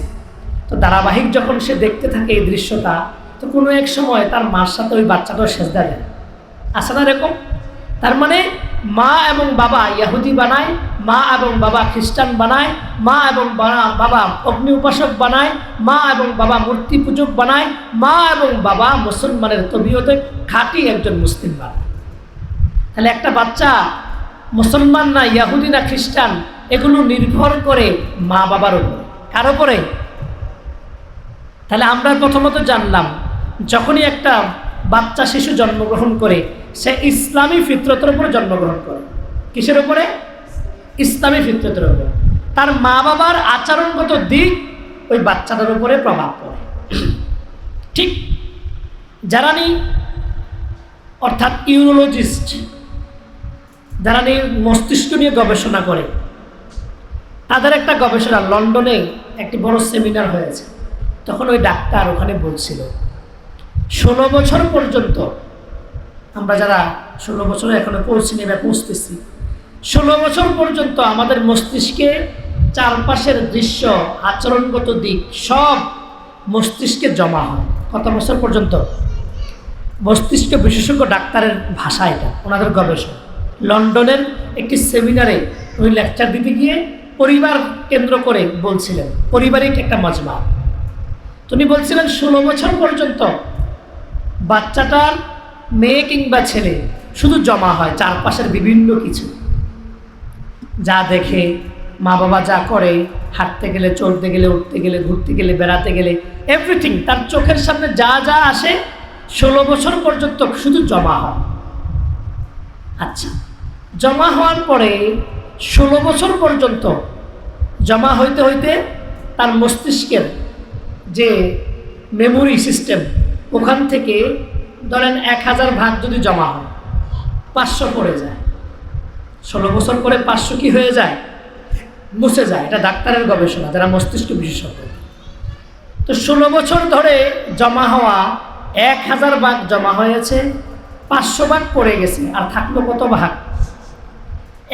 B: তো ধারাবাহিক যখন সে দেখতে থাকে এই দৃশ্যটা, তো কোনো এক সময় তার মার সাথে ওই বাচ্চাটাও সেজদা দেয়। আছে না এরকম? তার মানে মা এবং বাবা ইহুদি বানায়, মা এবং বাবা খ্রিস্টান বানায়, মা এবং বাবা অগ্নি উপাসক বানায়, মা এবং বাবা মূর্তি পূজক বানায়, মা এবং বাবা মুসলমানের তবিয়তে খাঁটি একজন মুসলিম বানায়। তাহলে একটা বাচ্চা মুসলমান না ইহুদি না খ্রিস্টান, এগুলো নির্ভর করে মা বাবার উপরে। কার উপরে? তাহলে আমরা প্রথমত জানলাম, যখনই একটা বাচ্চা শিশু জন্মগ্রহণ করে, সে ইসলামী ফিতরতের উপরে জন্মগ্রহণ করে। কিসের উপরে? ইসলামী ফিতরতের উপরে। তার মা বাবার আচরণগত দিক ওই বাচ্চাটার উপরে প্রভাব পড়ে। ঠিক যারা নেই, অর্থাৎ ইউরোলজিস্ট, যারা নেই মস্তিষ্ক নিয়ে গবেষণা করে, তাদের একটা গবেষণা, লন্ডনে একটি বড় সেমিনার হয়েছে। তখন ওই ডাক্তার ওখানে বলছিল, 16 বছর পর্যন্ত, আমরা যারা 16 বছরে এখনো পৌঁছিনি বা পৌঁছতেছি, 16 বছর পর্যন্ত আমাদের মস্তিষ্কে চারপাশের দৃশ্য, আচরণগত দিক সব মস্তিষ্কে জমা হয়। কত বছর পর্যন্ত? মস্তিষ্ক বিশেষজ্ঞ ডাক্তারের ভাষা এটা, ওনাদের গবেষণা। লন্ডনের একটি সেমিনারে উনি লেকচার দিতে গিয়ে পরিবার কেন্দ্র করে বলছিলেন, পারিবারিক একটা মজমা। উনি বলছিলেন 16 বছর পর্যন্ত বাচ্চাটার, মেয়ে কিংবা ছেলে, শুধু জমা হয় চারপাশের বিভিন্ন কিছু, যা দেখে, মা বাবা যা করে, হাঁটতে গেলে, চলতে গেলে, উঠতে গেলে, ঘুরতে গেলে, বেড়াতে গেলে, এভরিথিং তার চোখের সামনে যা যা আসে 16 বছর পর্যন্ত শুধু জমা হয়। আচ্ছা, জমা হওয়ার পরে 16 বছর পর্যন্ত জমা হইতে হইতে তার মস্তিষ্কের যে মেমোরি সিস্টেম, ওখান থেকে ধরেন 1000 ভাগ যদি জমা হয় 500 পড়ে যায়। 16 বছর পরে 500 কি হয়ে যায়? মুছে যায়। এটা ডাক্তারের গবেষণা, যারা মস্তিষ্ক বিশেষজ্ঞ। তো 16 বছর ধরে জমা হওয়া 1000 ভাগ জমা হয়েছে, 500 ভাগ পড়ে গেছে, আর থাকলো কত ভাগ?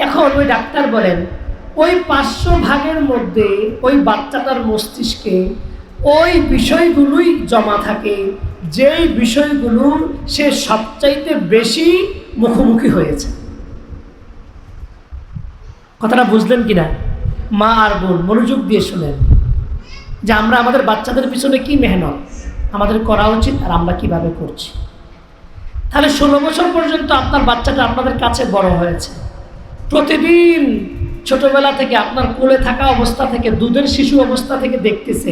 B: এখন ওই ডাক্তার বলেন ওই 500 ভাগের মধ্যে ওই বাচ্চাটার মস্তিষ্কে ওই বিষয়গুলোই জমা থাকে যেই বিষয়গুলোর সে সবচাইতে বেশি মুখোমুখি হয়েছে। কথাটা বুঝলেন কিনা? মা আর বোন মনোযোগ দিয়ে শুনেন যে আমরা আমাদের বাচ্চাদের পিছনে কি মেহনত আমাদের করা উচিত আর আমরা কিভাবে করছি। তাহলে 16 বছর পর্যন্ত আপনার বাচ্চাটা আপনাদের কাছে বড় হয়েছে, প্রতিদিন ছোটবেলা থেকে আপনার কোলে থাকা অবস্থা থেকে, দুধের শিশু অবস্থা থেকে দেখতেছে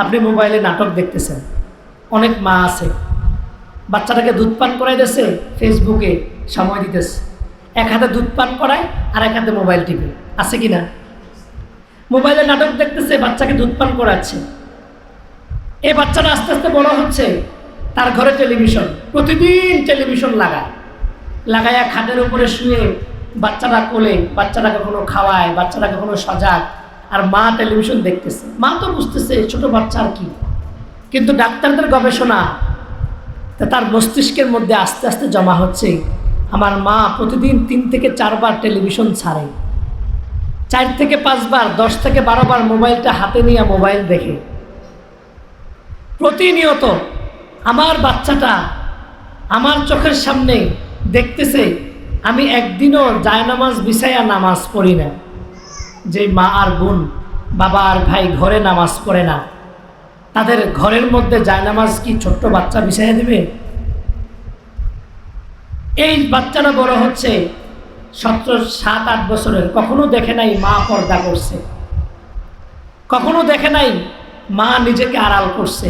B: আপনি মোবাইলে নাটক দেখতেছেন। অনেক মা আছে বাচ্চাটাকে দুধ পান করাই দিয়েছে, ফেসবুকে সময় দিতেছে, এক হাতে দুধ পান করায় আর এক হাতে মোবাইল টিপে, আছে কি না? মোবাইলে নাটক দেখতেছে, বাচ্চাকে দুধ পান করাচ্ছে। এই বাচ্চাটা আস্তে আস্তে বড় হচ্ছে, তার ঘরে টেলিভিশন, প্রতিদিন টেলিভিশন লাগায়া খাটের উপরে শুয়ে বাচ্চাটা কোলে, বাচ্চাটা কখনো খাওয়ায়, বাচ্চাটা কখনো সজাগ, আর মা টেলিভিশন দেখতেছে। মা তো বুঝতেছে ছোট বাচ্চা আর কি, কিন্তু ডাক্তারদের গবেষণা তার মস্তিষ্কের মধ্যে আস্তে আস্তে জমা হচ্ছে আমার মা প্রতিদিন 3 থেকে 4 বার টেলিভিশন ছাড়ে, 4 থেকে 5 বার, 10 থেকে 12 বার মোবাইলটা হাতে নিয়ে মোবাইল দেখে। প্রতিনিয়ত আমার বাচ্চাটা আমার চোখের সামনে দেখতেছে আমি একদিনও জায়নামাজ বিছাইয়া নামাজ পড়ি না। যে মা আর বোন, বাবা আর ভাই ঘরে নামাজ পড়ে না, তাদের ঘরের মধ্যে জায়নামাজ কি ছোট্ট বাচ্চা বিছাইয়া দেবে? এই বাচ্চাটা বড় হচ্ছে 7-8 বছরের, কখনো দেখে নাই মা পর্দা করছে, কখনো দেখে নাই মা নিজেকে আড়াল করছে।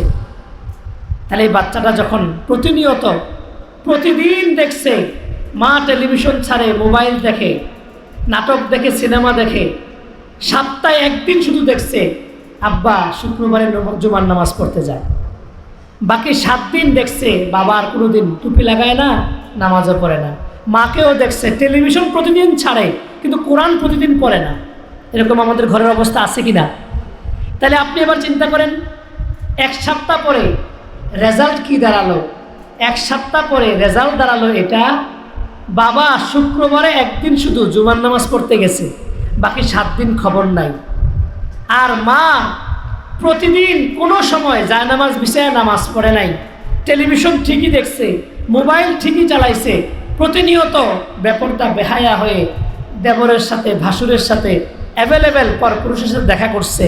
B: তাহলে এই বাচ্চাটা যখন প্রতিনিয়ত প্রতিদিন দেখছে মা টেলিভিশন ছাড়ে, মোবাইল দেখে, নাটক দেখে, সিনেমা দেখে, সপ্তাহে একদিন শুধু দেখছে আব্বা শুক্রবারে জুমার নামাজ পড়তে যায়, বাকি 7 দিন দেখছে বাবা আর কোনোদিন টুপি লাগায় না, নামাজও পড়ে না। মাকেও দেখছে টেলিভিশন প্রতিদিন ছাড়ে কিন্তু কোরআন প্রতিদিন পড়ে না। এরকম আমাদের ঘরের অবস্থা আছে কিনা? তাহলে আপনি এবার চিন্তা করেন, 1 সপ্তাহ পরে রেজাল্ট কি দাঁড়ালো? 1 সপ্তাহ পরে রেজাল্ট দাঁড়ালো এটা বাবা শুক্রবারে একদিন শুধু জুমার নামাজ পড়তে গেছে, বাকি 7 দিন খবর নাই। আর মা প্রতিদিন কোনো সময় জায়নামাজ বিছায়া নামাজ পড়ে নাই, টেলিভিশন ঠিকই দেখছে, মোবাইল ঠিকই চালাইছে, প্রতিনিয়ত ব্যাপারটা বেহায়া হয়ে দেবরের সাথে, ভাসুরের সাথে, অ্যাভেলেবেল পরপুরুষের সাথে দেখা করছে।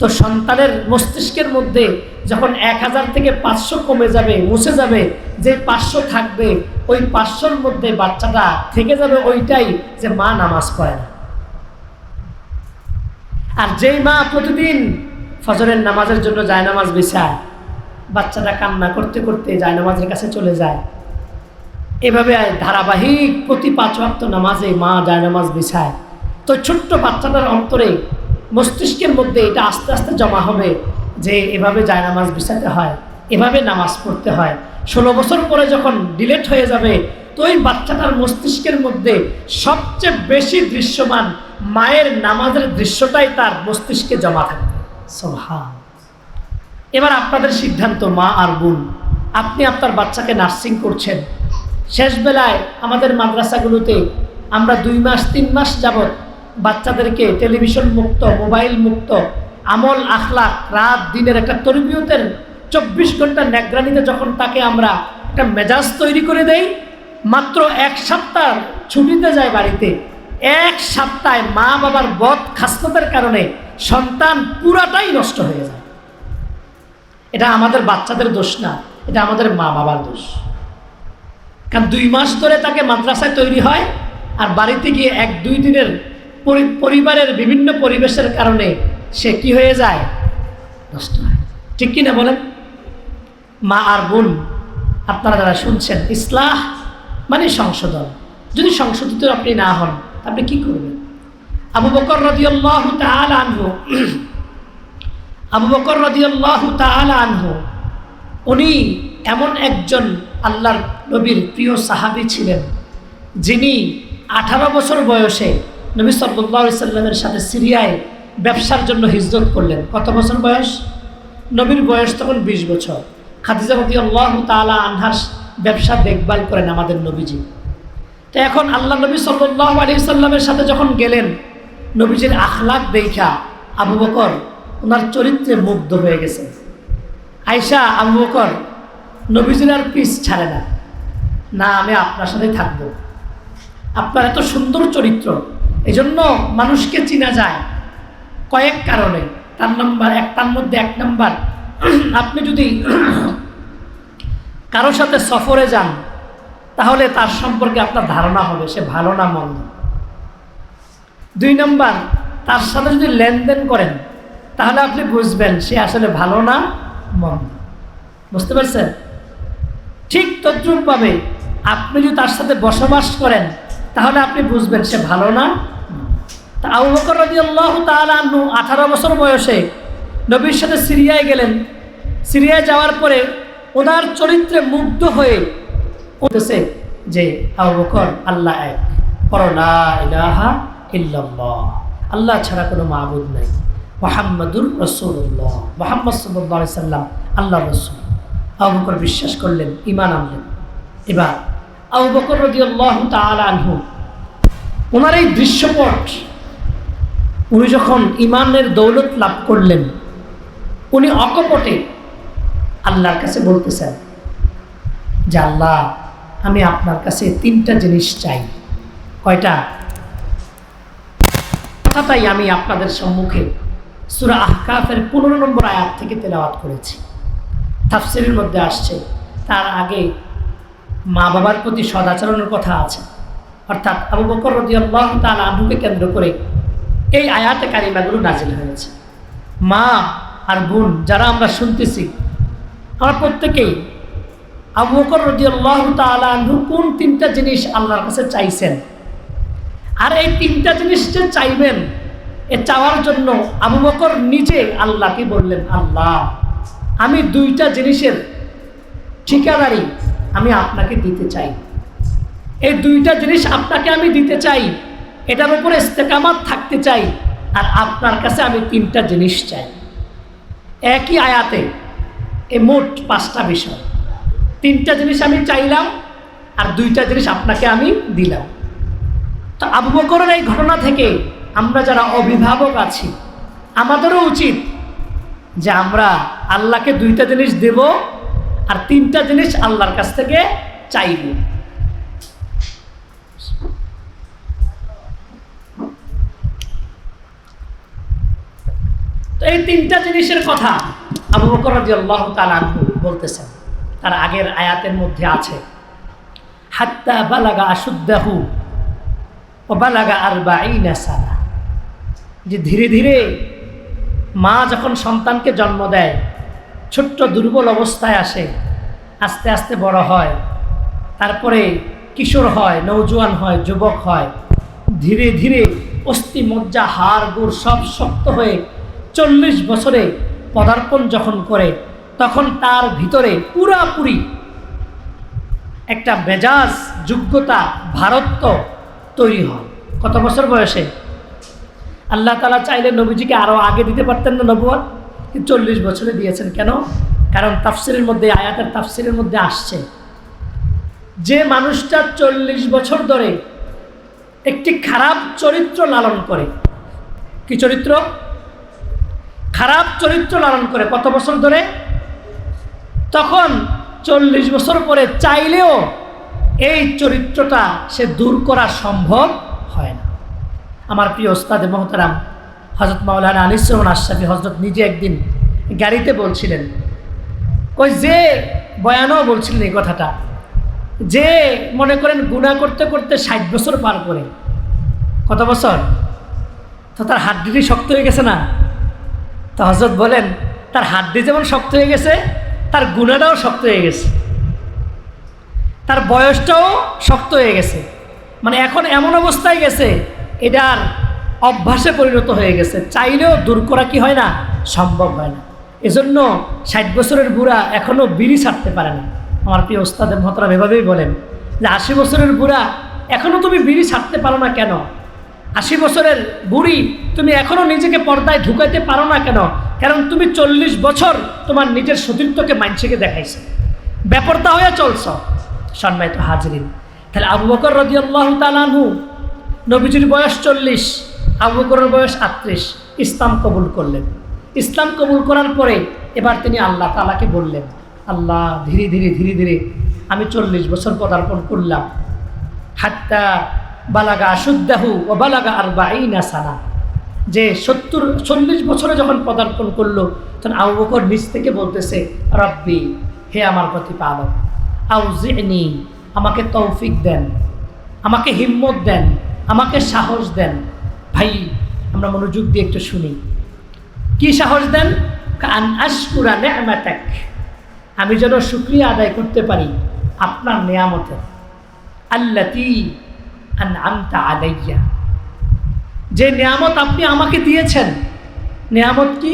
B: তো সন্তানের মস্তিষ্কের মধ্যে যখন 1000 থেকে 500 কমে যাবে, মুছে যাবে, যে 500 থাকবে ওই 500-র মধ্যে বাচ্চাটা থেকে যাবে ওইটাই যে মা নামাজ পড়ে না। আর যেই মা প্রতিদিন ফজরের নামাজের জন্য জায়নামাজ বিছায়, বাচ্চাটা কান্না করতে করতে জায়নামাজের কাছে চলে যায়। এভাবে ধারাবাহিক প্রতি 5 ওয়াক্ত নামাজে মা জায়নামাজ বিছায়। তো ছোট্ট বাচ্চাটার অন্তরে, মস্তিষ্কের মধ্যে এটা আস্তে আস্তে জমা হবে যে এভাবে জায়নামাজ বিছাতে হয়, এভাবে নামাজ পড়তে হয়। 16 বছর পরে যখন ডিলেট হয়ে যাবে, তো ওই বাচ্চাটার মস্তিষ্কের মধ্যে সবচেয়ে বেশি দৃশ্যমান মায়ের নামাজের দৃশ্যটাই তার মস্তিষ্কে জমা থাকবে। সুবহান। এবার আপনাদের সিদ্ধান্ত, মা আর বোন, আপনি আপনার বাচ্চাকে নার্সিং করছেন, শেষ বেলায় আমাদের মাদ্রাসাগুলোতে আমরা 2 মাস 3 মাস যাবত বাচ্চাদেরকে টেলিভিশন মুক্ত, মোবাইল মুক্ত, আমল আখলাক, রাত দিনের একটা তরবিয়তের 24 ঘন্টা নিগরানিতে যখন তাকে আমরা একটা মেজাজ তৈরি করে দেই, মাত্র 1 সপ্তাহ ছুটিতে যায় বাড়িতে, 1 সপ্তাহে মা বাবার বদ খাসলতের কারণে সন্তান পুরাটাই নষ্ট হয়ে যায়। এটা আমাদের বাচ্চাদের দোষ না, এটা আমাদের মা বাবার দোষ। কারণ 2 মাস ধরে তাকে মাদ্রাসায় তৈরি হয়, আর বাড়িতে গিয়ে 1-2 দিনের পরিবারের বিভিন্ন পরিবেশের কারণে সে কি হয়ে যায়? নষ্ট হয়। ঠিক কিনা বলেন? মা আর বোন, আপনারা যারা শুনছেন, ইসলাহ মানে সংশোধন। যদি সংশোধিত আপনি না হন, আপনি কি করবেন? আবু বকর রাদিয়াল্লাহু তাআলা আনহু, আবু বকর রাদিয়াল্লাহু তাআলা আনহু, উনি এমন একজন আল্লাহর নবীর প্রিয় সাহাবী ছিলেন, যিনি 18 বছর বয়সে নবী সাল্লাল্লাহু আলাইহি সাল্লামের সাথে সিরিয়ায় ব্যবসার জন্য হিজরত করলেন। কত বছর বয়স? নবীর বয়স তখন 20 বছর। খাদিজা রাদিয়াল্লাহু তাআলা আনহার ব্যবসা দেখভাল করেন আমাদের নবীজি। তো এখন আল্লাহ নবী সাল্লাল্লাহু আলাইহি সাল্লামের সাথে যখন গেলেন, নবীজির আখলাক দেখা আবু বকর ওনার চরিত্রে মুগ্ধ হয়ে গেছেন। আয়েশা, আবু বকর নবীজির আর পিছ ছাড়ে না, না আমি আপনার সাথে থাকবো, আপনার এত সুন্দর চরিত্র। এজন্য মানুষকে চিনা যায় কয়েক কারণে। তার মধ্যে এক নাম্বার, আপনি যদি কারো সাথে সফরে যান, তাহলে তার সম্পর্কে আপনার ধারণা হবে সে ভালো না মন্দ। 2 নাম্বার, তার সাথে যদি লেনদেন করেন, তাহলে আপনি বুঝবেন সে আসলে ভালো না মন্দ। বুঝতে পারছেন? ঠিক তদ্রূপভাবে আপনি যদি তার সাথে বসবাস করেন, তাহলে আপনি বুঝবেন সে ভালো না। তা আবু বকর রাদিয়াল্লাহু তাআলা আনহু 18 বছর বয়সে নবীর সাথে সিরিয়ায় গেলেন। সিরিয়ায় যাওয়ার পরে ওনার চরিত্রে মুগ্ধ হয়ে বলতেছে যে আবু বকর, আল্লাহ এক, পড়ো লা ইলাহা ইল্লাল্লাহ, আল্লাহ ছাড়া কোনো মাবুদ নাই, মুহাম্মাদুর রাসূলুল্লাহ, মুহাম্মদ সাল্লাল্লাহু আলাইহি সাল্লাম আল্লাহর রাসূল। আবু বকর বিশ্বাস করলেন, ঈমান আনলেন। এবার আবু বকর রাদিয়াল্লাহু তাআলা আনহু, ওনার এই দৃশ্যপট, উনি যখন ঈমানের দৌলত লাভ করলেন, উনি অকপটে আল্লাহর কাছে বলতেছেন যে আল্লাহ, আমি আপনার কাছে 3টা জিনিস চাই। কয়টা? কথাটাই আমি আপনাদের সম্মুখে সূরা আহকাফের 15 নম্বর আয়াত থেকে তেলাওয়াত করেছি। তাফসীরের মধ্যে আসছে, তার আগে মা বাবার প্রতি সদাচরণের কথা আছে। অর্থাৎ আবু বকর রাদিয়াল্লাহু তাআলা আনহুকে কেন্দ্র করে এই আয়াতে কারিমাগুলো নাজিল হয়েছে। মা আর বোন যারা আমরা শুনতেছি, আমরা প্রত্যেকেই আবু বকর রাদিয়াল্লাহু তাআলা আনহু কোন 3টা জিনিস আল্লাহর কাছে চাইছেন, আর এই 3টা জিনিস যে চাইবেন, এ চাওয়ার জন্য আবু বকর নিজে আল্লাহকে বললেন, আল্লাহ, আমি 2টা জিনিসের ঠিকাদারি আমি আপনাকে দিতে চাই। এই 2টা জিনিস আপনাকে আমি দিতে চাই, এটার উপরে ইস্তেকামাত থাকতে চাই, আর আপনার কাছে আমি 3টা জিনিস চাই। একই আয়াতে এ মোট 5টা বিষয়। 3টা জিনিস আমি চাইলাম, আর 2টা জিনিস আপনাকে আমি দিলাম। তো আবু বকরের এই ঘটনা থেকে আমরা যারা অভিভাবক আছি, আমাদেরও উচিত যে আমরা আল্লাহকে 2টা জিনিস দেব, আর 3টা জিনিস আল্লাহর কাছ থেকে চাইব। তো এই 3টা জিনিসের কথা আবু বকর রাদিয়াল্লাহু তাআলা আনহু বলতেছেন। তার আগের আয়াতের মধ্যে আছে, হাত্তা বালাগা আশুদ্দাহু ওয়া বালাগা 40 সানা, যে ধীরে ধীরে মা যখন সন্তানকে জন্ম দেয়, ছোট্ট দুর্বল অবস্থায় আসে, আস্তে আস্তে বড় হয়, তারপরে কিশোর হয়, নওজোয়ান হয়, যুবক হয়, ধীরে ধীরে অস্থি মজ্জা হাড় গুড় সব শক্ত হয়ে 40 বছরে পদার্পণ যখন করে, তখন তার ভিতরে পুরাপুরি একটা মেজাজ, যোগ্যতা, ভারত্ব তৈরি হয়। কত বছর বয়সে? আল্লাহ তাআলা চাইলে নবীজিকে আরও আগে দিতে পারতেন না নবুয়ত, কিন্তু 40 বছরে দিয়েছেন। কেন? কারণ তাফসীরের মধ্যে, আয়াতের তাফসীরের মধ্যে আসছে যে মানুষটা 40 বছর ধরে একটি খারাপ চরিত্র লালন করে, কি চরিত্র? খারাপ চরিত্র লালন করে। কত বছর ধরে? তখন 40 বছর পরে চাইলেও এই চরিত্রটা সে দূর করা সম্ভব হয় না। আমার প্রিয় ওস্তাদে মোহতারাম হযরত মাওলানা আনিস রহমান আশরাফি হযরত নিজে একদিন গাড়িতে বলছিলেন, কই যে বয়ানও বলছিলেন এই কথাটা, যে মনে করেন গুনাহ করতে করতে 60 বছর পার করে, কত বছর? তো তার হাড্ডিটি শক্ত হয়ে গেছে না? তো হযরত বলেন তার হাড্ডি যেমন শক্ত হয়ে গেছে, তার গুণাটাও শক্ত হয়ে গেছে, তার বয়সটাও শক্ত হয়ে গেছে। মানে এখন এমন অবস্থায় গেছে, এটার অভ্যাসে পরিণত হয়ে গেছে, চাইলেও দূর করা কি হয় না, সম্ভব হয় না। এজন্য 60 বছরের বুড়া এখনও বিড়ি ছাড়তে পারে না। আমার প্রিয় ওস্তাদ মহতরম এভাবেই বলেন যে 80 বছরের বুড়া এখনও তুমি বিড়ি ছাড়তে পারো না কেন? 80 বছরের বুড়ি তুমি এখনও নিজেকে পর্দায় ঢুকাইতে পারো না কেন? কারণ তুমি 40 বছর তোমার নিজের সতীর্থকে মানসিকে দেখাইছো, বেপরদা হয়ে চলছ। সম্মানিত হাজরিন, তাহলে আবু বকর রাদিয়াল্লাহু তাআলা আনহু, নবীজির বয়স 40, আবু বকরের বয়স 38, ইসলাম কবুল করলেন। ইসলাম কবুল করার পরে এবার তিনি আল্লাহ তাআলাকে বললেন, আল্লাহ ধীরে ধীরে ধীরে ধীরে আমি 40 বছর পদার্পণ করলাম, হাত্তা বালাগা আশুদ্দাহু ও বালাগা 40 সানা, যে 40 বছরে যখন পদার্পণ করলো তখন আবু বকর নিজ থেকে বলতেছে, রব্বি, হে আমার প্রতিপালক, আউজিনি, আমাকে তৌফিক দেন, আমাকে হিম্মত দেন, আমাকে সাহস দেন। ভাই আমরা মনোযোগ দিয়ে একটু শুনি, কি সাহস দেন? আন আশকুরা নি'মাতাক, আমি যেন শুকরিয়া আদায় করতে পারি আপনার নেয়ামতের, আল্লাতী আনআমতা আলাইয়া, যে নেয়ামত আপনি আমাকে দিয়েছেন। নেয়ামত কি?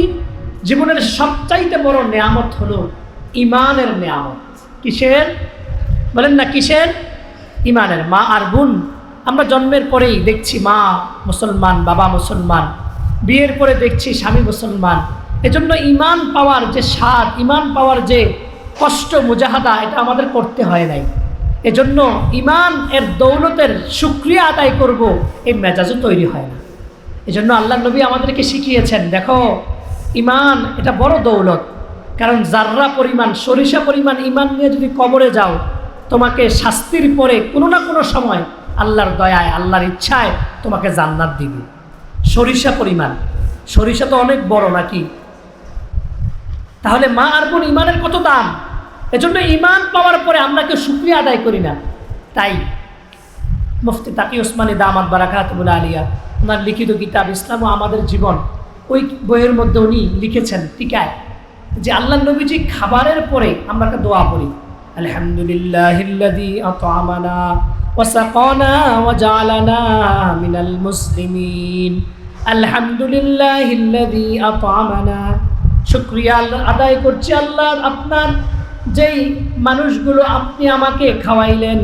B: জীবনের সবচাইতে বড় নেয়ামত হলো ইমানের নেয়ামত। কিসের বলেন না, কিসের? ইমানের। মা আর বোন, আমরা জন্মের পরেই দেখছি মা মুসলমান, বাবা মুসলমান, বিয়ের পরে দেখছি স্বামী মুসলমান। এজন্য ইমান পাওয়ার যে স্বাদ, ইমান পাওয়ার যে কষ্ট, মুজাহাদা, এটা আমাদের করতে হয় নাই। এজন্য ইমান এর দৌলতের শুকরিয়া আদায় করব, এই মেজাজও তৈরি হয় না। এজন্য আল্লাহ নবী আমাদেরকে শিখিয়েছেন, দেখো ইমান এটা বড় দৌলত। কারণ জাররা পরিমাণ, সরিষা পরিমাণ ইমান নিয়ে যদি কবরে যাও, তোমাকে শাস্তির পরে কোনো না কোনো সময় আল্লাহর দয়ায়, আল্লাহর ইচ্ছায় তোমাকে জান্নাত দিবে। সরিষা পরিমাণ, সরিষা তো অনেক বড় নাকি? তাহলে মা আর বোন, ইমানের কত দাম! এজন্য ইমান পাওয়ার পরে আমরা কেউ শুকরিয়া আদায় করি না। তাই মুফতি তাকি ওসমানী দামাত বারাকাতুহুল আলিয়া, ওনার লিখিত কিতাব ইসলাম ও আমাদের জীবন, ওই বইয়ের মধ্যে উনি লিখেছেন টিকায় যে আল্লাহ নবীজি খাবারের পরে আমরা একটা দোয়া পড়ি, আলহামদুলিল্লাহিল্লাযী আত'আমানা ওয়া সাকানা ওয়া জাআলানা মিনাল মুসলিমিন, আলহামদুলিল্লাহিল্লাযী আত'আমানা। শুকরিয়া আদায় করছি আল্লাহ, আপনার যেই মানুষগুলো আপনি আমাকে খাওয়াইলেন,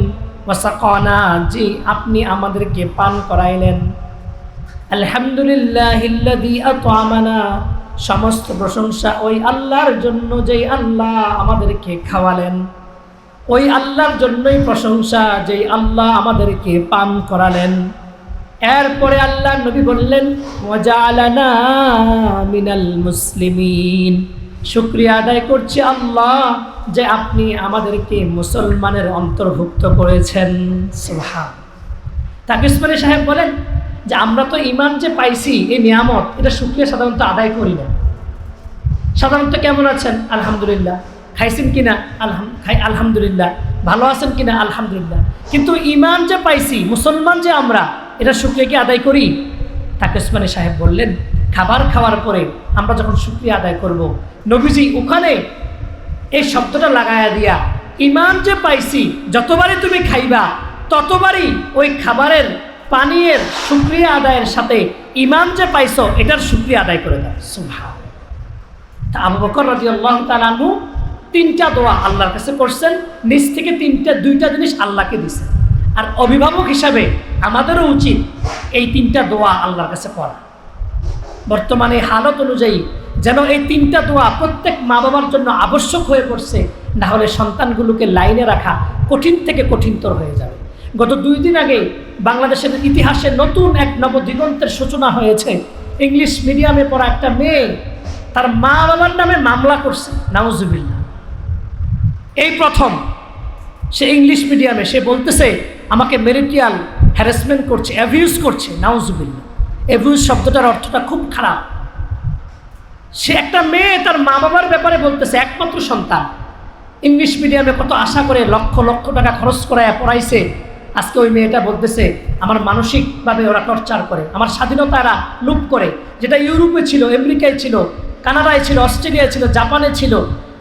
B: ওয়া সাকানা, যে আপনি আমাদেরকে পান করাইলেন, আলহামদুলিল্লাহিল্লাযী আত'আমানা, সমস্ত প্রশংসা ওই আল্লাহর জন্য যেই আল্লাহ আমাদেরকে খাওয়ালেন, ওই আল্লাহর জন্যই প্রশংসা যেই আল্লাহ আমাদেরকে পান করালেন। এরপরে আল্লাহ নবী বললেন, ওয়া জাআলানা মিনাল মুসলিমিন, শুকরিয়া আদায় করছি আল্লাহ যে আপনি আমাদেরকে মুসলমানের অন্তর্ভুক্ত করেছেন। সুবহান। তাকি ওসমানী সাহেব বলেন যে আমরা তো ইমান যে পাইছি, এই নিয়ামত, এটা শুকরিয়া সাধারণত আদায় করি না। সাধারণত কেমন আছেন? আলহামদুলিল্লাহ। খাইছেন কিনা? আলহামদুলিল্লাহ। ভালো আছেন কিনা? আলহামদুলিল্লাহ। কিন্তু ইমান যে পাইছি, মুসলমান যে আমরা, এটা শুকরিয়া কি আদায় করি? তাকি ওসমানী সাহেব বললেন, খাবার খাওয়ার পরে আমরা যখন শুকরিয়া আদায় করব, নবীজি ওখানে এই শব্দটা লাগায়া দিয়া, ইমান যে পাইছি, যতবারই তুমি খাইবা ততবারই ওই খাবারের, পানীয়ের শুকরিয়া আদায়ের সাথে ইমান যে পাইছো এটার শুকরিয়া আদায় করে দাও। সুবহান। তা আবু বকর রাদিয়াল্লাহু তাআলা আনহু 3টা দোয়া আল্লাহর কাছে করছেন, নিজ থেকে 2টা জিনিস আল্লাহকে দিয়েছেন। আর অভিভাবক হিসাবে আমাদেরও উচিত এই 3টা দোয়া আল্লাহর কাছে করা। বর্তমানে হালত অনুযায়ী যেন এই 3টা দোয়া প্রত্যেক মা বাবার জন্য আবশ্যক হয়ে পড়ছে, না হলে সন্তানগুলোকে লাইনে রাখা কঠিন থেকে কঠিনতর হয়ে যাবে। গত 2 দিন আগে বাংলাদেশের ইতিহাসে নতুন এক নবদিগন্তের সূচনা হয়েছে। ইংলিশ মিডিয়ামে পড়া একটা মেয়ে তার মা বাবার নামে মামলা করছে, নাউজুবিল্লাহ। এই প্রথম সে ইংলিশ মিডিয়ামে, সে বলতেছে আমাকে ম্যারিটাল হ্যারাসমেন্ট করছে, অ্যাবিউজ করছে, নাউজুবিল্লাহ। অ্যাবিউজ শব্দটার অর্থটা খুব খারাপ। সে একটা মেয়ে তার মা বাবার ব্যাপারে বলতেছে, একমাত্র সন্তান, ইংলিশ মিডিয়ামে কত আশা করে লক্ষ লক্ষ টাকা খরচ করায় পড়াইছে। আজকে ওই মেয়েটা বলতেছে আমার মানসিকভাবে ওরা টর্চার করে, আমার স্বাধীনতা এরা লুপ করে, যেটা ইউরোপে ছিল, আমেরিকায় ছিল, কানাডায় ছিল, অস্ট্রেলিয়ায় ছিল, জাপানে ছিল,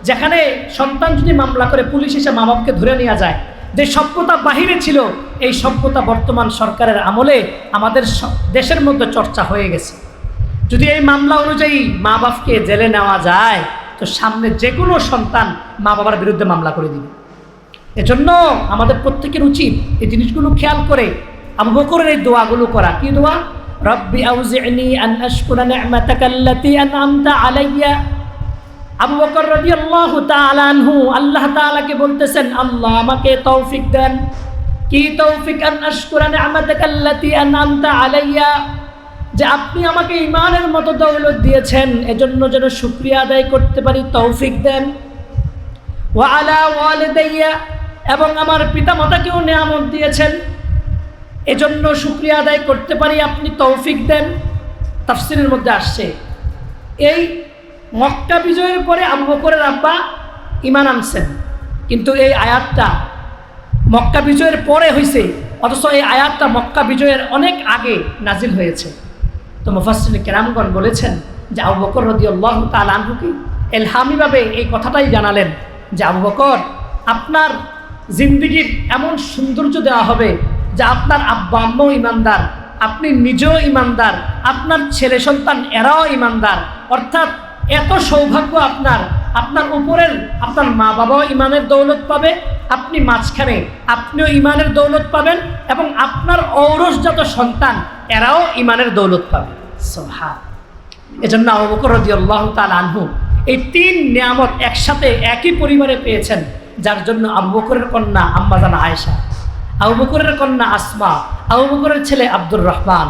B: যেখানে সন্তান যদি মামলা করে পুলিশ এসে মা বাবাকে ধরে নেওয়া যায়, যে সভ্যতা বাহিরে ছিল, এই সভ্যতা বর্তমান সরকারের আমলে আমাদের দেশের মধ্যে চর্চা হয়ে গেছে। যদি এই মামলা অনুযায়ী মা বাপকে জেলে নেওয়া যায়, তো সামনে যে কোনো সন্তান মা বাবার বিরুদ্ধে মামলা করে দিবে। এজন্য আমাদের প্রত্যেকের উচিত এই জিনিসগুলো খেয়াল করে আবু বকরের এই দোয়াগুলো করা। কি দোয়া? রব্বি আউজি'নি আন আশকুরা নি'মাতাকা আল্লাতী আন'আমতা আলাইয়া। আবু বকর রাদিয়াল্লাহু তাআলা আনহু আল্লাহ তাআলাকে বলতেছেন, আল্লাহ আমাকে তৌফিক দেন। কি তৌফিক? আন আশকুরা নি'মাতাকা আল্লাতী আন'আমতা আলাইয়া, যে আপনি আমাকে ঈমানের মতো দৌলত দিয়েছেন, এজন্য যেন শুকরিয়া আদায় করতে পারি, তৌফিক দেন। ওয়া আলা ওয়ালিদাইয়া, এবং আমার পিতামাতাকেও নিয়ামত দিয়েছেন, এজন্য শুকরিয়া আদায় করতে পারি, আপনি তৌফিক দেন। তাফসীরের মধ্যে আসছে এই মক্কা বিজয়ের পরে আবু বকরের আব্বা ঈমান আনছেন, কিন্তু এই আয়াতটা মক্কা বিজয়ের পরে হয়েছে, অথচ এই আয়াতটা মক্কা বিজয়ের অনেক আগে নাজিল হয়েছে। তো মুফাসসিরিন কেরামগণ বলেছেন যে আবু বকর রাদিয়াল্লাহু তাআলা আনহুকে ইলহামিভাবে এই কথাটাই জানালেন যে আবু বকর, আপনার জিন্দেগির এমন সৌন্দর্য দেওয়া হবে যে আপনার আব্বা আম্মাও ইমানদার, আপনি নিজেও ইমানদার, আপনার ছেলে সন্তান এরাও ইমানদার, অর্থাৎ এত সৌভাগ্য আপনার, আপনার উপরের আপনার মা বাবাও ইমানের দৌলত পাবে, আপনি মাঝখানে আপনিও ইমানের দৌলত পাবেন, এবং আপনার ঔরসজাত সন্তান এরাও ইমানের দৌলত পাবে। সুবহান। এজন্য আবু বকর রাদিয়াল্লাহু তাআলা আনহু এই তিন নিয়ামত একসাথে একই পরিবারে পেয়েছেন, যার জন্য আবু বকরের কন্যা আম্মা জান আয়েশা, আবু বকরের কন্যা আসমা, আবু বকরের ছেলে আব্দুর রহমান,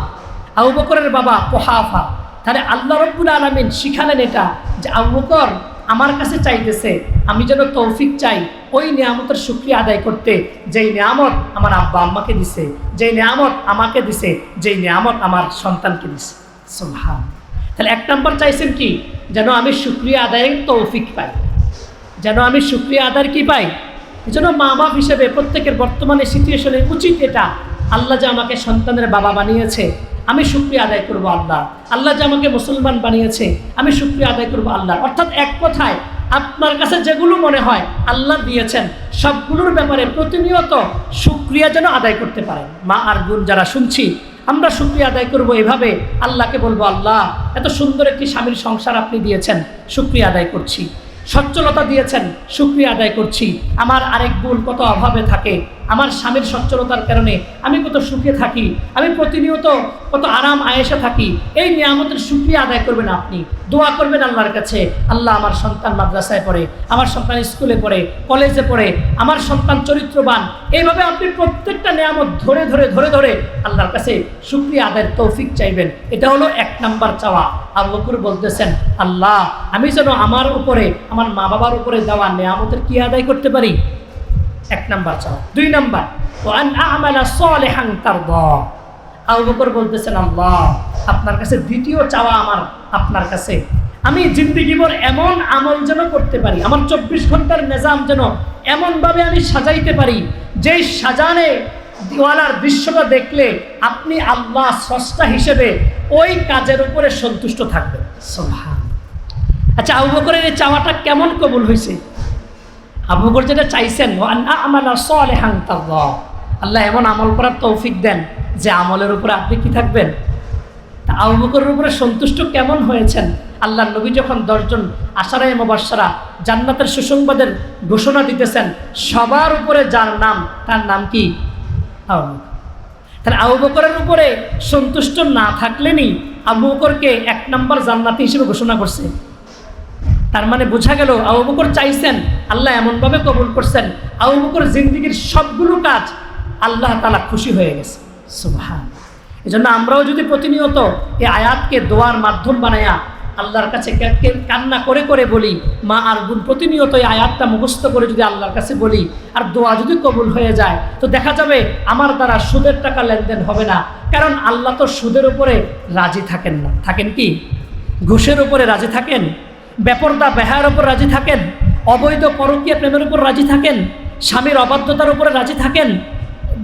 B: আবু বকরের বাবা কুহাফা। তাহলে আল্লাহ রাব্বুল আলামিন শিখালেন এটা যে আবু বকর আমার কাছে চাইতেছে, আমি যেন তৌফিক চাই ওই নিয়ামতের শুকরিয়া আদায় করতে, যেই নিয়ামত আমার আব্বা আম্মাকে দিছে, যেই নিয়ামত আমাকে দিছে, যেই নিয়ামত আমার সন্তানকে দিছে। সুবহান। তাহলে এক নম্বর চাইছেন কি? যেন আমি শুকরিয়া আদায়ের তৌফিক পাই, যেন আমি শুকরিয়া আদায়ের কি পাই। এজন্য মা বাপ হিসেবে প্রত্যেকের বর্তমানে সিচুয়েশনে উচিত এটা, আল্লাহ যে আমাকে সন্তানের বাবা বানিয়েছে, আমি শুকরিয়া আদায় করবো আল্লাহ। আল্লাহ যে আমাকে মুসলমান বানিয়েছে, আমি শুকরিয়া আদায় করবো আল্লাহ। অর্থাৎ এক কথায় আপনার কাছে যেগুলো মনে হয় আল্লাহ দিয়েছেন, সবগুলোর ব্যাপারে প্রতিনিয়ত শুকরিয়া যেন আদায় করতে পারেন। মা আর বোন যারা শুনছি, আমরা শুকরিয়া আদায় করবো এভাবে, আল্লাহকে বলবো, আল্লাহ এত সুন্দর একটি স্বামীর সংসার আপনি দিয়েছেন, শুকরিয়া আদায় করছি। সচ্ছলতা দিয়েছেন, শুকরিয়া আদায় করছি। আমার আরেক বোন কত অভাবে থাকে, আমার স্বামীর সচ্ছলতার কারণে আমি কত সুখে থাকি, আমি প্রতিনিয়ত কত আরাম আয়েশে থাকি। এই নিয়ামতের শুকরিয়া আদায় করবেন আপনি, দোয়া করবেন আল্লাহর কাছে, আল্লাহ আমার সন্তান মাদ্রাসায় পড়ে, আমার সন্তান স্কুলে পড়ে, কলেজে পড়ে, আমার সন্তান চরিত্রবান। এইভাবে আপনি প্রত্যেকটা নিয়ামত ধরে ধরে ধরে ধরে আল্লাহর কাছে শুকরিয়া আদায়ের তৌফিক চাইবেন। এটা হলো এক নাম্বার চাওয়া। আবু বকর বলতেছেন, আল্লাহ আমি যেন আমার উপরে, আমার মা বাবার উপরে দেওয়া নিয়ামতের কি আদায় করতে পারি, এক নাম্বার চাওয়া। দুই নাম্বার, ওয়ান আ'মালা সালিহান তারদা। আবু বকর বলতেছেন, আল্লাহ আপনার কাছে দ্বিতীয় চাওয়া আমার আপনার কাছে, আমি জিন্দেগিভর এমন আমল যেন করতে পারি, আমার 24 ঘন্টার নিজাম যেন এমনভাবে আমি সাজাইতে পারি, যেই সাজানে দিওয়ালার দৃশ্যটা দেখলে আপনি আল্লাহ স্রষ্টা হিসেবে ওই কাজের উপরে সন্তুষ্ট থাকবেন। সুবহান। আচ্ছা, আবু বকরের এই চাওয়াটা কেমন কবুল হয়েছে? আবু বকর যেটা চাইছেন, ওয়ান আ'মালা সালিহান তারদা, আল্লাহ এমন আমল করার তৌফিক দেন যে আমলের উপরে আপনি কি থাকবেন। তা আবু বকরের উপরে সন্তুষ্ট কেমন হয়েছেন? আল্লাহ নবী যখন 10 জন আশারায়ে মুবাশশারা জান্নাতের সুসংবাদের ঘোষণা দিতেছেন, সবার উপরে যার নাম, তার নাম কি? আবু বকর। তাহলে আবু বকরের উপরে সন্তুষ্ট না থাকলেনই আবু বকরকে 1 নম্বর জান্নাতি হিসেবে ঘোষণা করছে। তার মানে বোঝা গেল আবু বকর চাইছেন, আল্লাহ এমনভাবে কবুল করছেন, আবু বকর জিন্দেগির সবগুলো কাজ আল্লাহ তাআলা খুশি হয়ে গেছে। সুবহান। এজন্য আমরাও যদি প্রতিনিয়ত এই আয়াতকে দোয়ার মাধ্যম বানায়া আল্লাহর কাছে কান্না করে করে বলি, মা আর বোন প্রতিনিয়ত এই আয়াতটা মুখস্থ করে যদি আল্লাহর কাছে বলি, আর দোয়া যদি কবুল হয়ে যায়, তো দেখা যাবে আমার দ্বারা সুদের টাকা লেনদেন হবে না। কারণ আল্লাহ তো সুদের উপরে রাজি থাকেন না। থাকেন কি? ঘুষের উপরে রাজি থাকেন, বেপরদা বেহার উপর রাজি থাকেন, অবৈধ পরকীয়া প্রেমের উপর রাজি থাকেন, স্বামীর অবাধ্যতার উপরে রাজি থাকেন,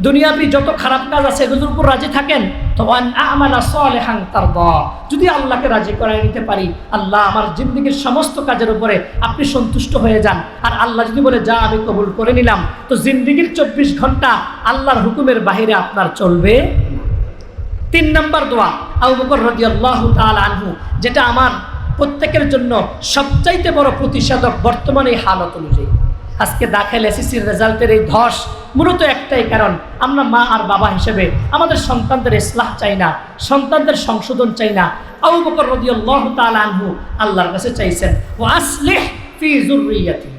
B: দুনিয়াবি যত খারাপ কাজ আছে এগুলোর উপর রাজি থাকেন, তো ওয়ান আমালা সালিহান তারদা, যদি আল্লাহকে রাজি করায় নিতে পারি, আল্লাহ আমার জিন্দেগীর সমস্ত কাজের উপরে আপনি সন্তুষ্ট হয়ে যান, আর আল্লাহ যদি বলে যা আমি কবুল করে নিলাম, তো জিন্দেগীর 24 ঘন্টা আল্লাহর হুকুমের বাইরে আপনার চলবে। 3 নম্বর দোয়া আবু বকর রাদিয়াল্লাহু তাআলা আনহু, যেটা আমার প্রত্যেকের জন্য সবচাইতে বড় প্রতিষেধক বর্তমানে এই হালত অনুযায়ী। আজকে দাখিল এসএসসির রেজাল্টের এই ধস মূলত একটাই কারণ, আমরা মা আর বাবা হিসেবে আমাদের সন্তানদের ইসলাহ চাই না, সন্তানদের সংশোধন চাই না। আবু বকর রাদিয়াল্লাহু তাআলা আনহু আল্লাহর কাছে চাইছেন ওয়া আসলিহ ফি যুররিয়াতি।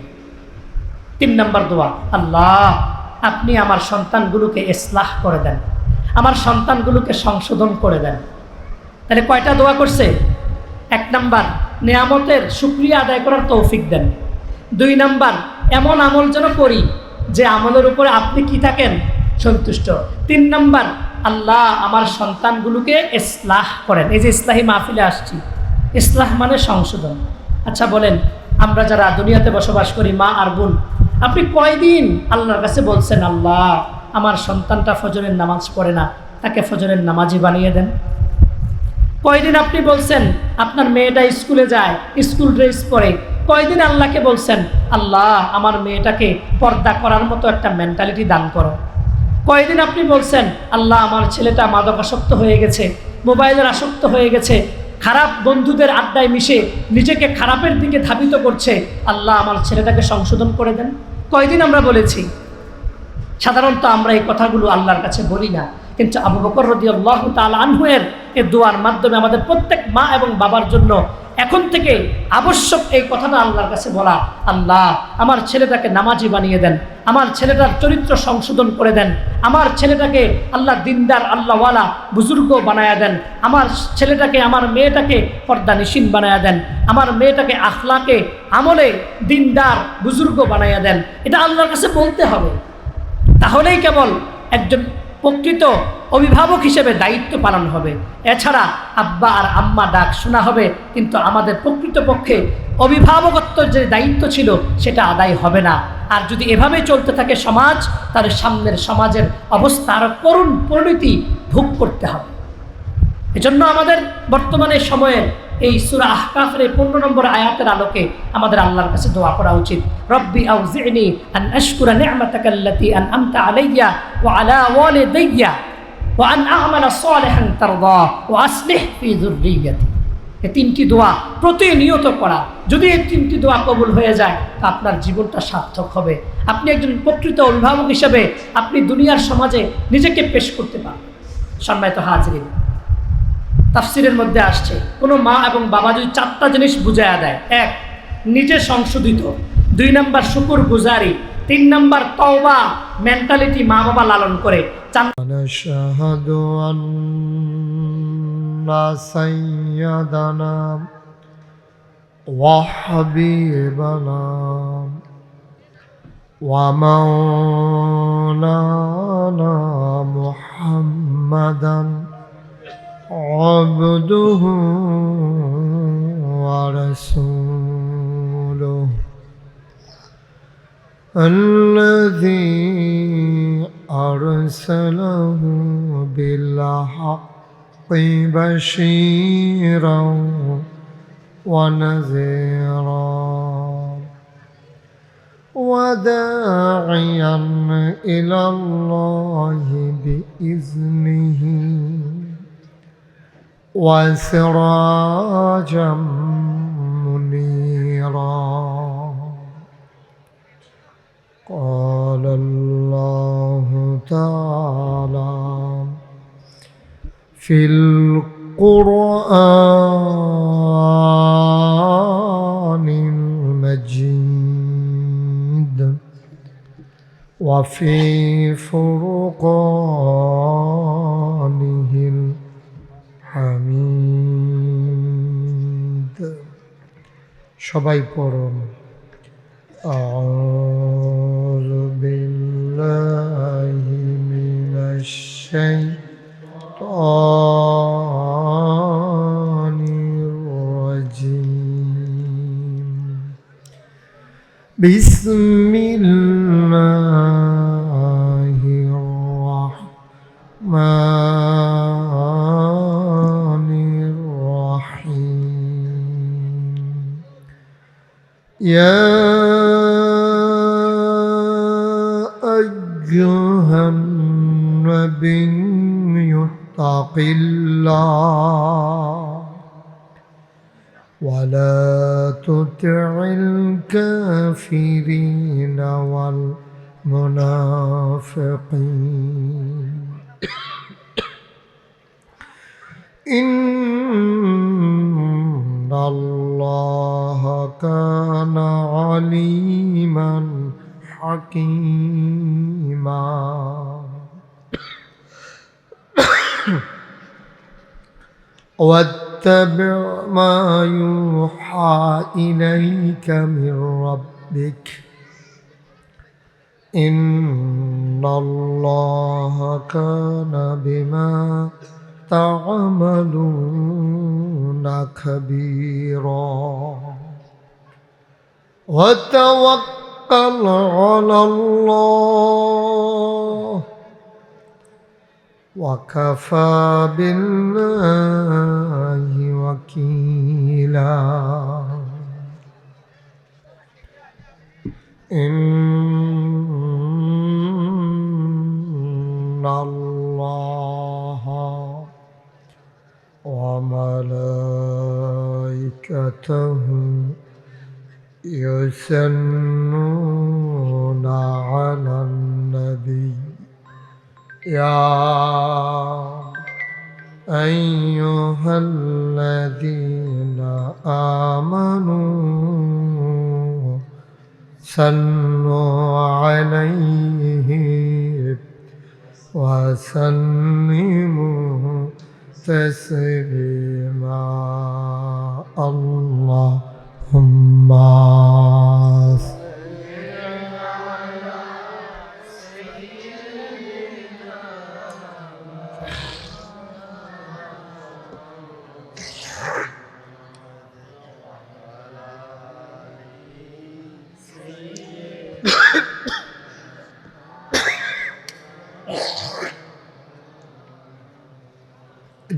B: 3 নম্বর দোয়া, আল্লাহ আপনি আমার সন্তানগুলোকে ইসলাহ করে দেন, আমার সন্তানগুলোকে সংশোধন করে দেন। তাহলে কয়টা দোয়া করছে? 1 নাম্বার, নেয়ামতের শুকরিয়া আদায় করার তৌফিক দেন। 2 নাম্বার, এমন আমল যেন করি যে আমলের উপরে আপনি কি থাকেন? সন্তুষ্ট। 3 নাম্বার, আল্লাহ আমার সন্তানগুলোকে ইসলাহ করেন। এই যে ইসলাহি মাহফিলে আসছি, ইসলাহ মানে সংশোধন। আচ্ছা বলেন, আমরা যারা দুনিয়াতে বসবাস করি, মা আর বোন, আপনি কয়দিন আল্লাহর কাছে বলছেন আল্লাহ আমার সন্তানটা ফজরের নামাজ পড়ে না, তাকে ফজরের নামাজি বানিয়ে দেন? কয়দিন আপনি বলছেন আপনার মেয়েটা স্কুলে যায়, স্কুল ড্রেস পরে? কয়দিন আল্লাহকে বলছেন আল্লাহ আমার মেয়েটাকে পর্দা করার মতো একটা মেন্টালিটি দান করো? কয়দিন আপনি বলছেন আল্লাহ আমার ছেলেটা মাদকাসক্ত হয়ে গেছে, মোবাইলের আসক্ত হয়ে গেছে, খারাপ বন্ধুদের আড্ডায় মিশে নিজেকে খারাপের দিকে ধাবিত করছে, আল্লাহ আমার ছেলেটাকে সংশোধন করে দেন? কয়দিন আমরা বলেছি? সাধারণত আমরা এই কথাগুলো আল্লাহর কাছে বলি না, কিন্তু আবু বকর রাদিয়াল্লাহু তাআলা আনহু এর এই দোয়ার মাধ্যমে আমাদের প্রত্যেক মা এবং বাবার জন্য এখন থেকে আবশ্যক এই কথাটা আল্লাহর কাছে বলা, আল্লাহ আমার ছেলেটাকে নামাজি বানিয়ে দেন, আমার ছেলেটার চরিত্র সংশোধন করে দেন, আমার ছেলেটাকে আল্লাহ দিনদার আল্লাহওয়ালা বুজুর্গ বানায়া দেন, আমার ছেলেটাকে আমার মেয়েটাকে পর্দানিশীন বানায়া দেন, আমার মেয়েটাকে আখলাকে আমলে দিনদার বুজুর্গ বানায়া দেন। এটা আল্লাহর কাছে বলতে হবে, তাহলেই কেবল একজন প্রকৃত অভিভাবক হিসেবে দায়িত্ব পালন হবে। এছাড়া আব্বা আর আম্মা ডাক শোনা হবে, কিন্তু আমাদের প্রকৃতপক্ষে অভিভাবকত্বের যে দায়িত্ব ছিল সেটা আদায় হবে না। আর যদি এভাবে চলতে থাকে সমাজ, তাহলে সামনের সমাজের অবস্থা আরও করুণ পরিণতি ভোগ করতে হবে। এজন্য আমাদের বর্তমানে সময়ে এই সূরা আহকাফের 15 নম্বর আয়াতের আলোকে আমাদের আল্লাহর কাছে দোয়া করা উচিত, রব্বি আউজি'নি আন আশকুরা নি'মাতাকাল্লাতী আন'আমতা আলাইয়া ওয়া আলা ওয়ালিদাইয়া ওয়া আন আ'মালা সালিহান তারদা ওয়া আসলিহ ফি যুররিয়াতি। এই 3টি দোয়া প্রতিনিয়ত করা, যদি এই 3টি দোয়া কবুল হয়ে যায় তা আপনার জীবনটা সার্থক হবে। আপনি একজন প্রকৃত অভিভাবক হিসেবে আপনি দুনিয়ার সমাজে নিজেকে পেশ করতে পারবেন। সম্মানিত হাজিরিন, তাফসিরের মধ্যে আসছে কোনো মা এবং বাবা যদি 4টা জিনিস বুঝায়া দেয়, 1 নিজে সংশোধিত, 2 নাম্বার শুকর গুজারি, 3 নাম্বার তওবা মেন্টালিটি মা বাবা লালন করে, 4
A: নাশহাদু আন্না সাইয়্যিদানা ওয়া হাবিবানা ওয়া মাওলানা মুহাম্মাদান عبده ورسوله الذي أرسله بالحق بشيرا ونذيرا وداعيا إلى الله بإذنه وسراجا منيرا قال الله تعالى في القرآن المجيد وفي فرقانه হামিদ। সবাই পড়ুন আউযু বিল্লাহি মিনাশ শাইতানির রাজীম বিসমিল্লাহির يا أيها النبي اتق الله ولا تطع الكافرين والمنافقين إن الله كان عليما حكيما واتبع ما يوحى إليك من ربك إن الله كان بما تعملون خبيرا وتوكل على الله وكفى بالله وكيلا إن الله وملائكته يصلون على النبي يا أيها الذين آمنوا صلوا عليه وسلموا تسليما اللهم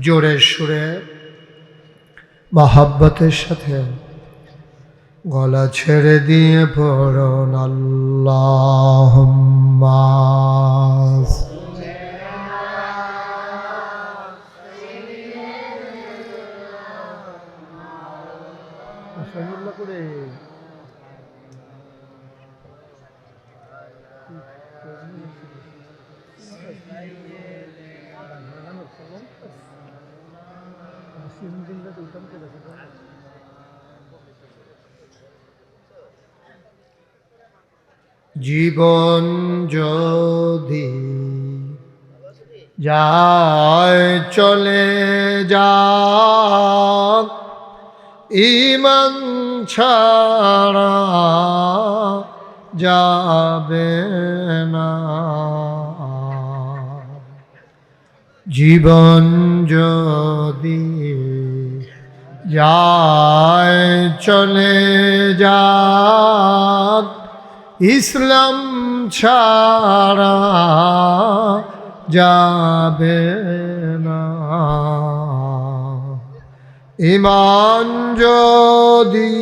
A: জোরে সুরে মহাব্বতের সাথে গলা ছেড়ে দিয়ে পড়ুন আল্লাহুম্মা জীবন যদি যায় চলে যাক ঈমান ছাড়া যাবে না জীবন যদি যায় চলে যাক ইসলাম ছাড়া যাবে না ঈমান যদি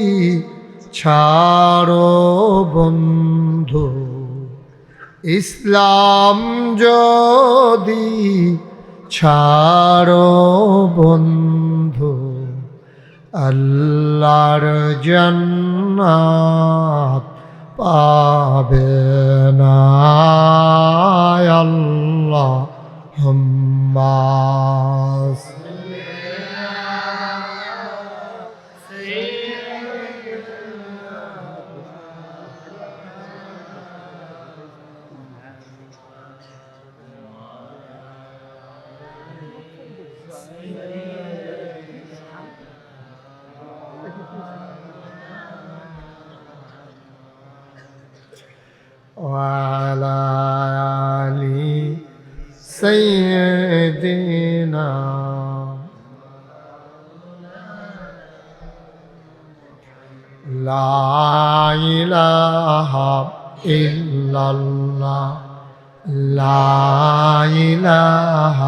A: ছাড়ো বন্ধু ইসলাম যদি ছাড়ো বন্ধু আল্লাহর জান্নাত পাবে না আল্লাহুম্মা وعلى آل سيدنا لا إله إلا الله لا إله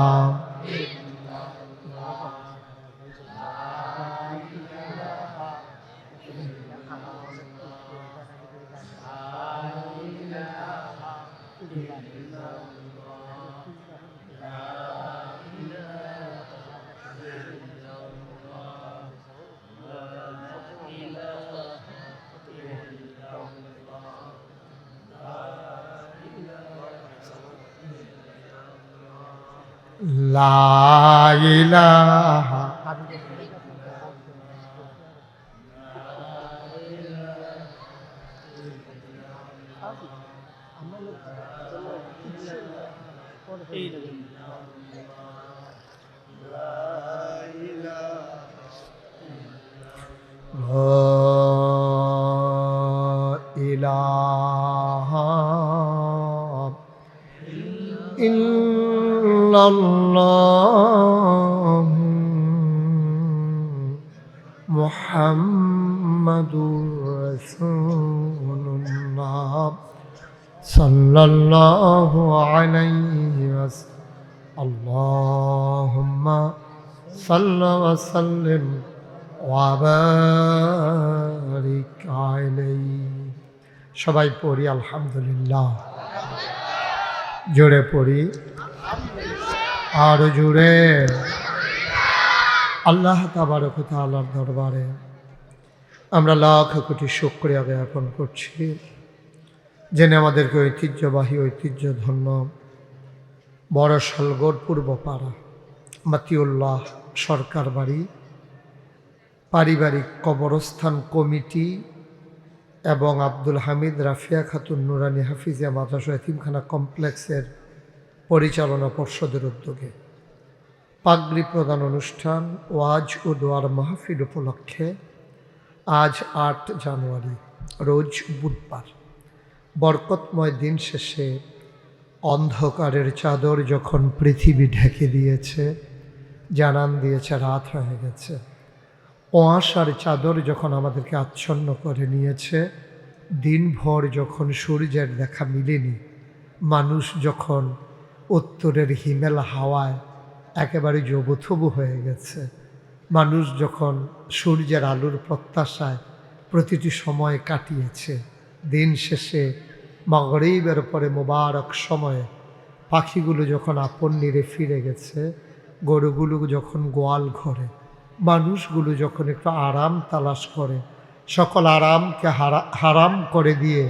A: লা ইলাহা ইলাহা ইল্লাল্লাহ মুহাম্মাদুর রাসূলুল্লাহ সাল্লাল্লাহু আলাইহি ওয়াসাল্লাম আল্লাহুম্মা সাল্লি ওয়া সাল্লিম ওয়া বারিক আলাইহি। সবাই পড়ি আলহামদুলিল্লাহ। জোরে পড়ি, আর জোরে। আল্লাহ তাবারক ওয়া তাআলার দরবারে আমরা লাখ কোটি শুকরিয়া জ্ঞাপন করছি, যিনি আমাদেরকে ঐতিহ্যবাহী ঐতিহ্যধন্য বড়শালগড় পূর্বপাড়া মতিউল্লাহ সরকার বাড়ি পারিবারিক কবরস্থান কমিটি এবং আব্দুল হামিদ রাফিয়া খাতুন নুরানি হাফিজিয়া মাদ্রাসা এতিমখানা কমপ্লেক্সের পরিচালনা পর্ষদের উদ্যোগে পাগড়ি প্রদান অনুষ্ঠান ওয়াজ ও দোয়ার মাহফিল উপলক্ষে আজ ৮ জানুয়ারি রোজ বুধবার বরকতময় দিন শেষে অন্ধকারের চাদর যখন পৃথিবী ঢেকে দিয়েছে, জানান দিয়েছে রাত হয়ে গেছে, কুয়াশার চাদর যখন আমাদেরকে আচ্ছন্ন করে নিয়েছে, দিনভর যখন সূর্যের দেখা মিলেনি, মানুষ যখন উত্তরের হিমেল হাওয়ায় একেবারে জবুথবু হয়ে গেছে, মানুষ যখন সূর্যের আলোর প্রত্যাশায় প্রতিটি সময় কাটিয়েছে, দিন শেষে মাগরিবের পরে মোবারক সময়ে পাখিগুলো যখন আপন নিরে ফিরে গেছে, গরুগুলো যখন গোয়াল ঘরে, মানুষগুলো যখন একটু আরাম তালাশ করে, সকল আরামকে হারাম করে দিয়ে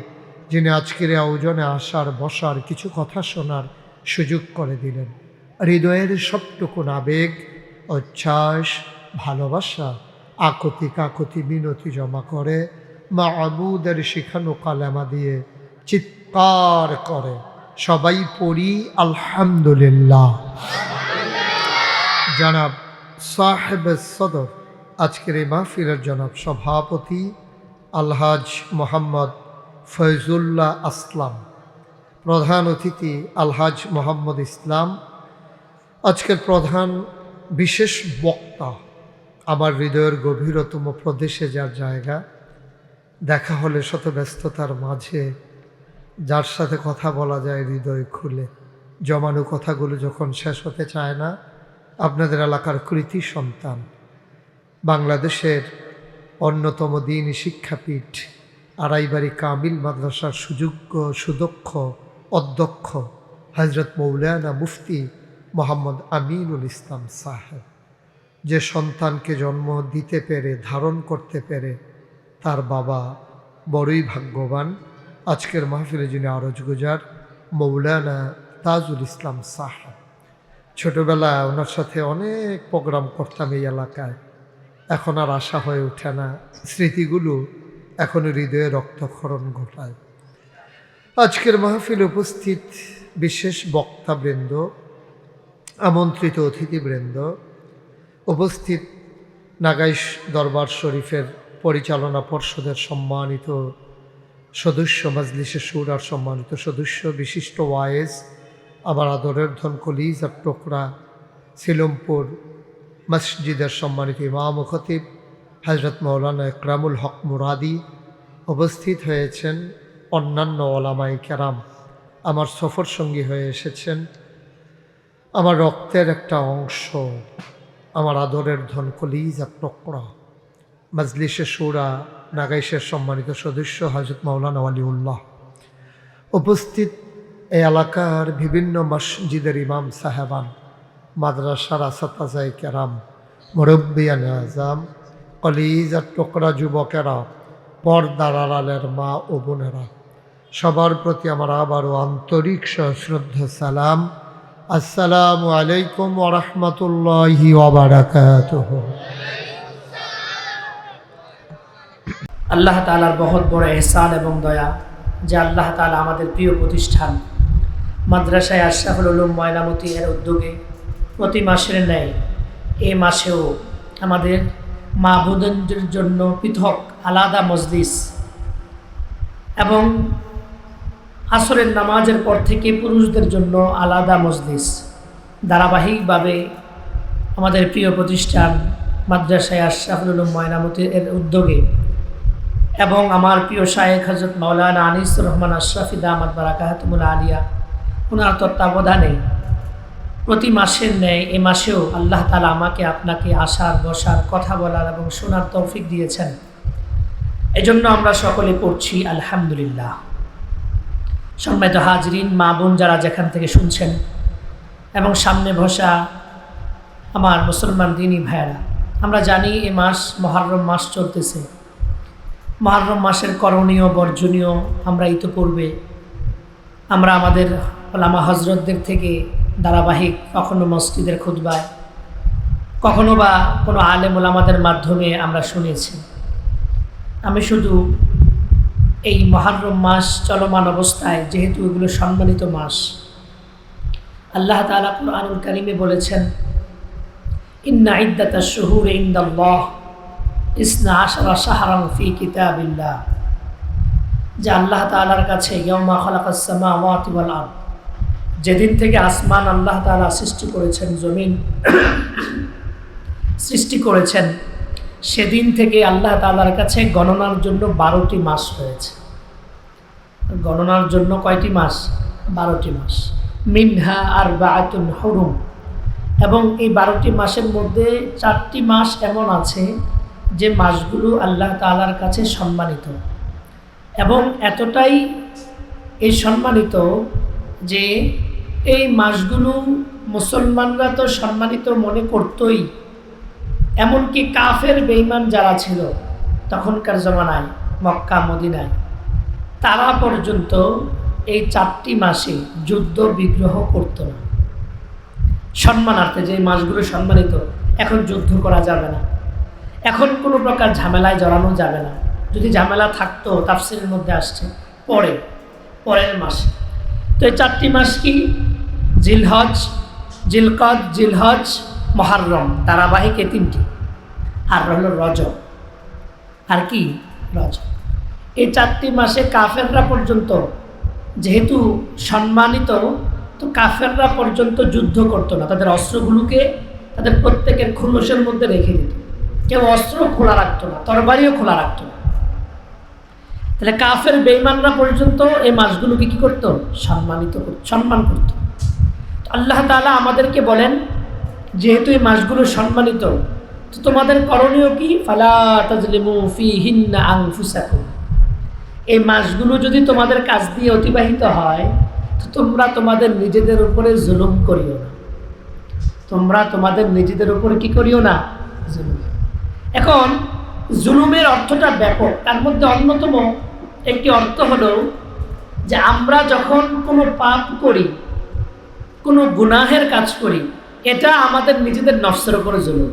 A: যিনি আজকের আয়োজনে আসার বসার কিছু কথা শোনার সুযোগ করে দিলেন, হৃদয়ের সবটুকু আবেগ উচ্ছ্বাস ভালোবাসা আকুতি কাকুতি মিনতি জমা করে মাবুদের শিখানো কালেমা দিয়ে চিৎকার করে সবাই পড়ি আলহামদুলিল্লাহ। জনাব সাহেব সদর আজকের এই মাহফিলের জনাব সভাপতি আলহাজ মোহাম্মদ ফয়জুল্লাহ আসলাম, প্রধান অতিথি আলহাজ মোহাম্মদ ইসলাম, আজকের প্রধান বিশেষ বক্তা আমার হৃদয়ের গভীরতম প্রদেশে যার জায়গা, দেখা হলে শত ব্যস্ততার মাঝে যার সাথে কথা বলা যায় হৃদয় খুলে, জমানো কথাগুলো যখন শেষ হতে চায় না, আপনাদের এলাকার কৃতি সন্তান, বাংলাদেশের অন্যতম দ্বীনি শিক্ষাপীঠ আড়াইবাড়ি কামিল মাদ্রাসার সুযোগ্য সুদক্ষ অধ্যক্ষ হজরত মৌলানা মুফতি মোহাম্মদ আমিনুল ইসলাম সাহেব, যে সন্তানকে জন্ম দিতে পেরে ধারণ করতে পেরে তার বাবা বড়ই ভাগ্যবান, আজকের মাহফিলে যিনি আরজগুজার মৌলানা তাজুল ইসলাম সাহেব। ছোটবেলায় ওনার সাথে অনেক প্রোগ্রাম করতাম এই এলাকায়, এখন আর আশা হয়ে ওঠে না, স্মৃতিগুলো এখনও হৃদয়ে রক্তক্ষরণ ঘটায়। আজকের মাহফিলে উপস্থিত বিশেষ বক্তাবৃন্দ, আমন্ত্রিত অতিথিবৃন্দ, উপস্থিত নাগাইশ দরবার শরীফের পরিচালনা পর্ষদের সম্মানিত সদস্য, মজলিসে শুরার সম্মানিত সদস্য, বিশিষ্ট ওয়ায়েজ, আমার আদরের ধন কলিজার টুকরা সিলমপুর মসজিদের সম্মানিত ইমাম ও খতিব হজরত মৌলানা ইকরামুল হক মুরাদি, উপস্থিত হয়েছেন অন্যান্য ওলামায়ে কেরাম, আমার সফর সঙ্গী হয়ে এসেছেন, আমার রক্তের একটা অংশ, আমার আদরের ধন কলিজার টুকরা মজলিসে শুরা নাগাইশের সম্মানিত সদস্য হজরত মৌলানা ওয়ালিউল্লাহ, উপস্থিত এই এলাকার বিভিন্ন মসজিদের ইমাম সাহেবান, মাদ্রাসার আসাতাজায়ে কেরাম, মুরব্বিয়ান আজম, কলিজার টুকরা যুবকেরা, পর্দার আড়ালের মা ও বোনেরা, সবার প্রতি আমার আবারও আন্তরিক সশ্রদ্ধ সালাম। আসসালামু আলাইকুম ওয়া রাহমাতুল্লাহি ওয়া বারাকাতুহু।
B: আল্লাহ তাআলার বহুত বড় ইহসান এবং দয়া যে আল্লাহ তাআলা আমাদের প্রিয় প্রতিষ্ঠান মাদ্রাসায়ে আশরাফুল উলুম ময়নামতি এর উদ্যোগে প্রতি মাসের ন্যায় এই মাসেও আমাদের মা বোনদের জন্য পৃথক আলাদা মজলিস এবং আসরের নামাজের পর থেকে পুরুষদের জন্য আলাদা মজলিস ধারাবাহিকভাবে আমাদের প্রিয় প্রতিষ্ঠান মাদ্রাসায়ে আশরাফুল উলুম ময়নামতি এর উদ্যোগে এবং আমার প্রিয় শায়েখ হযরত মাওলানা আনিসুর রহমান আশরাফি দামাত বারাকাতুহুল আলিয়া ওনার তত্ত্বাবধানে প্রতি মাসের ন্যায় এ মাসেও আল্লাহ তাআলা আমাকে আপনাকে আসার বসার কথা বলার এবং শোনার তৌফিক দিয়েছেন। এজন্য আমরা সকলে পড়ছি আলহামদুলিল্লাহ। সম্মানিত হাজরিন, মা বোন যারা যেখান থেকে শুনছেন এবং সামনে বসা আমার মুসলমান দিনী ভাইয়েরা, আমরা জানি এ মাস মুহররম মাস চলতেছে। মুহররম মাসের করণীয় বর্জনীয় আমরা ইতিপূর্বে আমরা আমাদের ওলামা হজরতদের থেকে ধারাবাহিক কখনো মসজিদের খুতবায় কখনো বা কোনো আলেম ওলামাদের মাধ্যমে আমরা শুনেছি। আমি শুধু এই মুহররম মাস চলমান অবস্থায়, যেহেতু এগুলো সম্মানিত মাস, আল্লাহ তাআলা কুরআনুল কারীমে বলেছেন ইন্না ইদ্দাতাশ শুহুরি ইনদাল্লাহ ইসনা আশারা শাহরান ফি কিতাবিল্লাহ, যে আল্লাহ তাআলার কাছে ইয়াউমা খালাকাস সামাওয়াতি ওয়াল আরদ, যেদিন থেকে আসমান আল্লাহ তাআলা সৃষ্টি করেছেন, জমিন সৃষ্টি করেছেন, সেদিন থেকে আল্লাহ তাআলার কাছে গণনার জন্য 12টি মাস হয়েছে। গণনার জন্য কয়টি মাস? 12টি মাস। মিনহা আরবাআতুন হুরুম, এবং এই 12টি মাসের মধ্যে 4টি মাস এমন আছে যে মাসগুলো আল্লাহ তাআলার কাছে সম্মানিত, এবং এতটাই এই সম্মানিত যে এই মাসগুলো মুসলমানরা তো সম্মানিত মনে করতই, এমনকি কাফের বেঈমান যারা ছিল তখনকার জমানায় মক্কা মদিনায়, তারা পর্যন্ত এই 4টি মাসে যুদ্ধ বিগ্রহ করত না। সম্মানার্থে যে মাসগুলো সম্মানিত, এখন যুদ্ধ করা যাবে না, এখন কোনো প্রকার ঝামেলায় জড়ানো যাবে না। যদি ঝামেলা থাকতো তাফসীরের মধ্যে আসছে পরের মাসে। তো এই 4টি মাস কি? জিলহজ, জিলকদ, জিলহজ, মুহররম, ধারাবাহিক এই 3টি, আর হলো রজব। আর কি? রজব। এই 4টি মাসে কাফেররা পর্যন্ত যেহেতু সম্মানিত, তো কাফেররা পর্যন্ত যুদ্ধ করতো না, তাদের অস্ত্রগুলোকে তাদের প্রত্যেকের খুলসের মধ্যে রেখে দিত। কেউ অস্ত্র খোলা রাখতো না, তরবারিও খোলা রাখতো না। তাহলে কাফের বেঈমানরা পর্যন্ত এই মাসগুলোকে কি করতো? সম্মান করত। আল্লাহ তাআলা আমাদেরকে বলেন, যেহেতু এই মাসগুলো সম্মানিত, তো তোমাদের করণীয় কি? ফালা তাজলিমু ফীহিন্না আনফুসাকুম, এই মাসগুলো যদি তোমাদের কাছ দিয়ে অতিবাহিত হয় তো তোমরা তোমাদের নিজেদের উপরে জুলুম করিও না। তোমরা তোমাদের নিজেদের উপরে কি করিও না? জুলুম। এখন জুলুমের অর্থটা ব্যাপক, তার মধ্যে অন্যতম একটি অর্থ হলো যে আমরা যখন কোনো পাপ করি, কোনো গুনাহের কাজ করি, এটা আমাদের নিজেদের নফসের উপরে জুলুম।